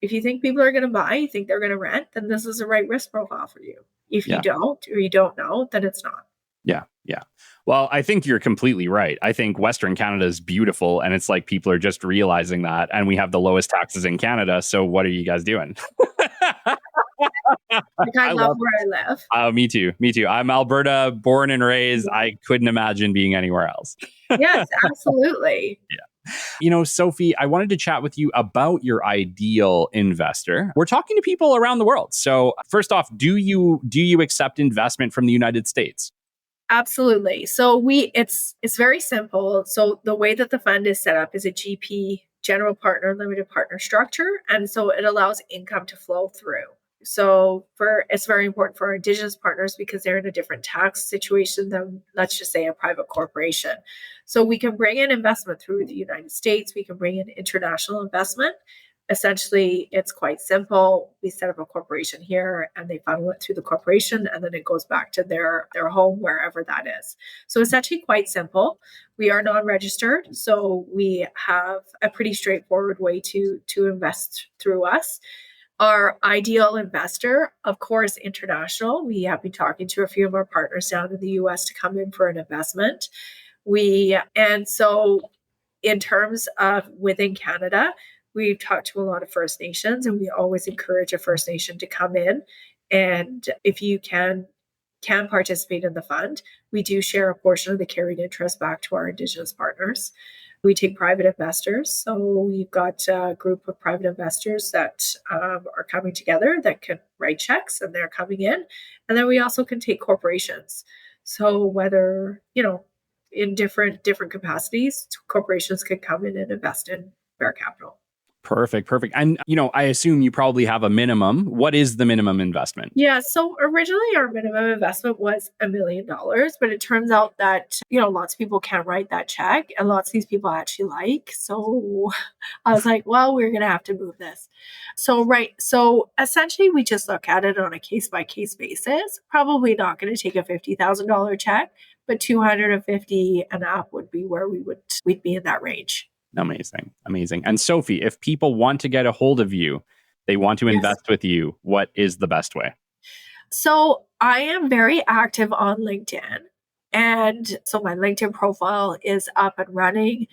If you think people are going to buy, you think they're going to rent, then this is the right risk profile for you. If you don't, or you don't know, then it's not. Yeah. Well, I think you're completely right. I think Western Canada is beautiful, and it's like people are just realizing that, and we have the lowest taxes in Canada. So what are you guys doing? I love where I live. Me too. I'm Alberta, born and raised. I couldn't imagine being anywhere else. Yes, absolutely. Yeah. Sophie, I wanted to chat with you about your ideal investor. We're talking to people around the world. So first off, do you accept investment from the United States? Absolutely. So it's very simple. So the way that the fund is set up is a GP, general partner, limited partner structure. And so it allows income to flow through. So it's very important for our Indigenous partners because they're in a different tax situation than, let's just say, a private corporation. So we can bring in investment through the United States. We can bring in international investment. Essentially, it's quite simple. We set up a corporation here and they funnel it through the corporation and then it goes back to their home, wherever that is. So it's actually quite simple. We are non-registered, so we have a pretty straightforward way to invest through us. Our ideal investor, of course, international. We have been talking to a few of our partners down in the US to come in for an investment. And so in terms of within Canada, we've talked to a lot of First Nations, and we always encourage a First Nation to come in. And if you can participate in the fund, we do share a portion of the carried interest back to our Indigenous partners. We take private investors. So we've got a group of private investors that are coming together that can write checks and they're coming in. And then we also can take corporations. So whether, in different capacities, corporations could come in and invest in Bear Capital. Perfect. And, I assume you probably have a minimum. What is the minimum investment? Yeah. So originally our minimum investment was $1 million, but it turns out that, lots of people can't write that check and lots of these people actually like. So I was like, well, we're going to have to move this. So essentially we just look at it on a case by case basis, probably not going to take a $50,000 check, but 250 and up would be where we'd be in that range. Amazing. And Sophie, if people want to get a hold of you, they want to invest with you, what is the best way? So I am very active on LinkedIn. And so my LinkedIn profile is up and running.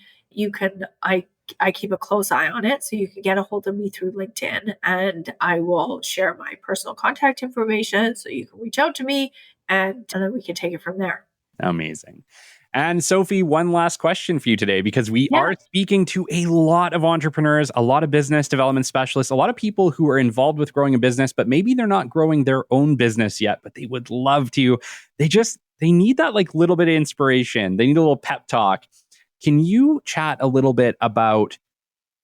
I keep a close eye on it. So you can get a hold of me through LinkedIn and I will share my personal contact information so you can reach out to me and then we can take it from there. Amazing. And Sophie, one last question for you today, because we are speaking to a lot of entrepreneurs, a lot of business development specialists, a lot of people who are involved with growing a business, but maybe they're not growing their own business yet, but they would love to. They need that little bit of inspiration. They need a little pep talk. Can you chat a little bit about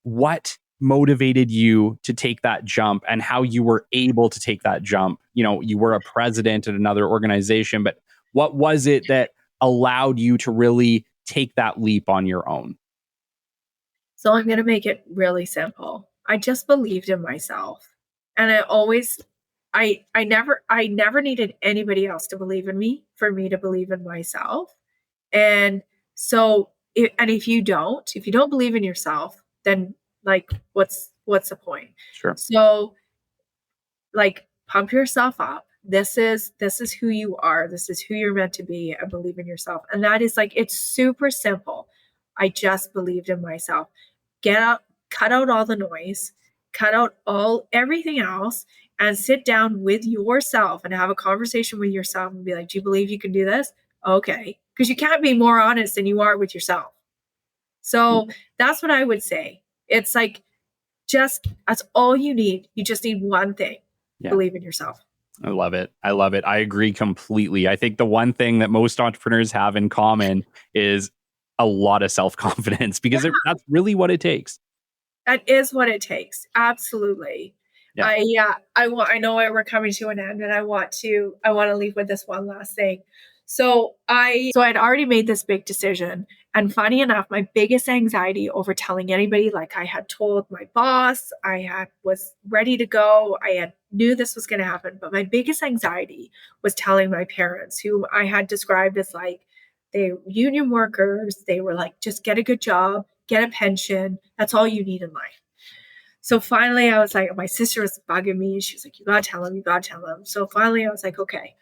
what motivated you to take that jump and how you were able to take that jump? You were a president at another organization, but what was it that allowed you to really take that leap on your own? So I'm going to make it really simple. I just believed in myself. And I never needed anybody else to believe in me for me to believe in myself. And so, if you don't believe in yourself, then what's the point? Sure. So pump yourself up. This is who you are. This is who you're meant to be, and believe in yourself. And that is it's super simple. I just believed in myself. Cut out all the noise, cut out everything else, and sit down with yourself and have a conversation with yourself and be like, do you believe you can do this? Okay. Because you can't be more honest than you are with yourself. So that's what I would say. It's that's all you need. You just need one thing. Yeah. Believe in yourself. I love it. I agree completely. I think the one thing that most entrepreneurs have in common is a lot of self-confidence, because that's really what it takes. That is what it takes. Absolutely. Yeah. I know we're coming to an end, and I want to leave with this one last thing. So I'd already made this big decision, and funny enough, my biggest anxiety over telling anybody, I had told my boss, was ready to go. I knew this was going to happen, but my biggest anxiety was telling my parents, who I had described as they were union workers. They were just get a good job, get a pension. That's all you need in life. So finally I was my sister was bugging me. She was like, you got to tell him. So finally I was like, okay.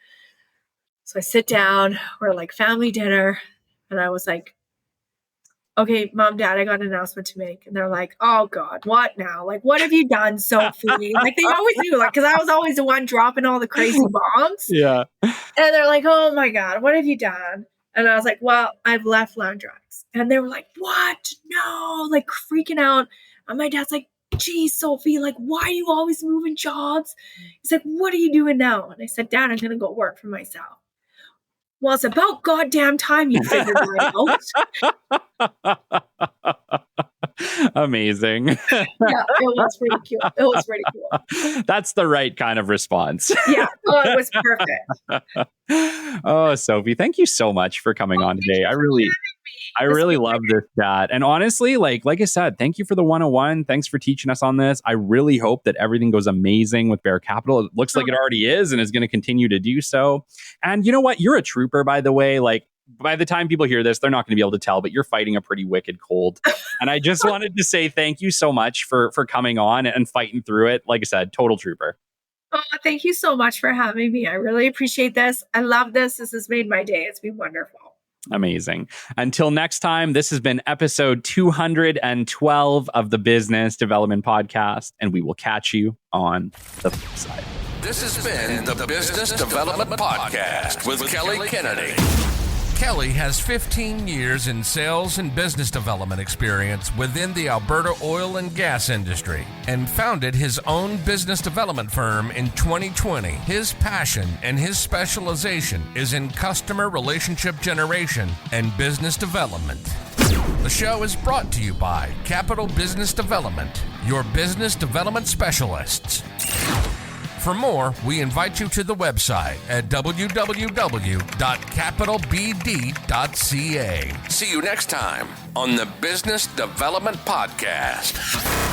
So I sit down, we're family dinner, and I was like, okay, Mom, Dad, I got an announcement to make. And they're like, oh God, what now? What have you done, Sophie? They always do, because I was always the one dropping all the crazy bombs. Yeah. And they're like, oh my God, what have you done? And I was like, well, I've left Landrex. And they were like, what? No, freaking out. And my dad's like, geez, Sophie, why are you always moving jobs? He's like, what are you doing now? And I said, Dad, I'm going to go work for myself. Well, it's about goddamn time you figured that out. Amazing. Yeah, it was pretty cool. That's the right kind of response. Yeah, it was perfect. Oh, Sophie, thank you so much for coming on today. I really love this chat. And honestly, like I said, thank you for the 101. Thanks for teaching us on this. I really hope that everything goes amazing with Bear Capital. It looks like it already is and is going to continue to do so. And you know what? You're a trooper, by the way. By the time people hear this, they're not going to be able to tell, but you're fighting a pretty wicked cold. And I just wanted to say thank you so much for coming on and fighting through it. Like I said, total trooper. Oh, thank you so much for having me. I really appreciate this. I love this. This has made my day. It's been wonderful. Amazing. Until next time, this has been episode 212 of the Business Development Podcast, and we will catch you on the flip side. This has been the Business Development Podcast with Kelly Kennedy. Kelly has 15 years in sales and business development experience within the Alberta oil and gas industry and founded his own business development firm in 2020. His passion and his specialization is in customer relationship generation and business development. The show is brought to you by Capital Business Development, your business development specialists. For more, we invite you to the website at www.capitalbd.ca. See you next time on the Business Development Podcast.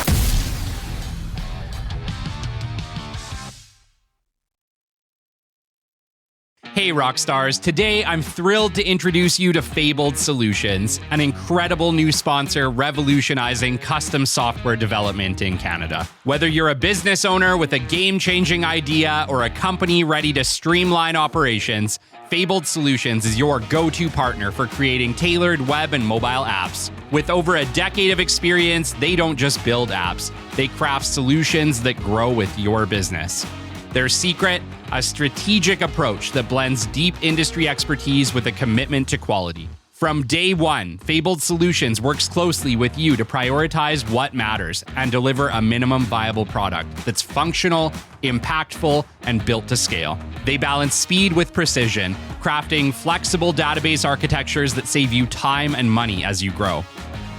Hey Rockstars, today I'm thrilled to introduce you to Fabled Solutions, an incredible new sponsor revolutionizing custom software development in Canada. Whether you're a business owner with a game-changing idea or a company ready to streamline operations, Fabled Solutions is your go-to partner for creating tailored web and mobile apps. With over a decade of experience, they don't just build apps, they craft solutions that grow with your business. Their secret? A strategic approach that blends deep industry expertise with a commitment to quality. From day one, Fabled Solutions works closely with you to prioritize what matters and deliver a minimum viable product that's functional, impactful, and built to scale. They balance speed with precision, crafting flexible database architectures that save you time and money as you grow.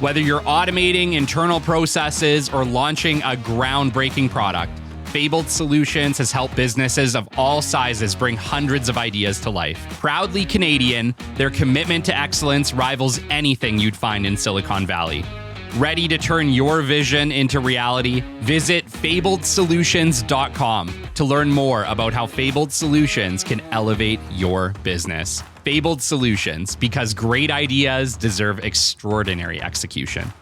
Whether you're automating internal processes or launching a groundbreaking product, Fabled Solutions has helped businesses of all sizes bring hundreds of ideas to life. Proudly Canadian, their commitment to excellence rivals anything you'd find in Silicon Valley. Ready to turn your vision into reality? Visit fabledsolutions.com to learn more about how Fabled Solutions can elevate your business. Fabled Solutions, because great ideas deserve extraordinary execution.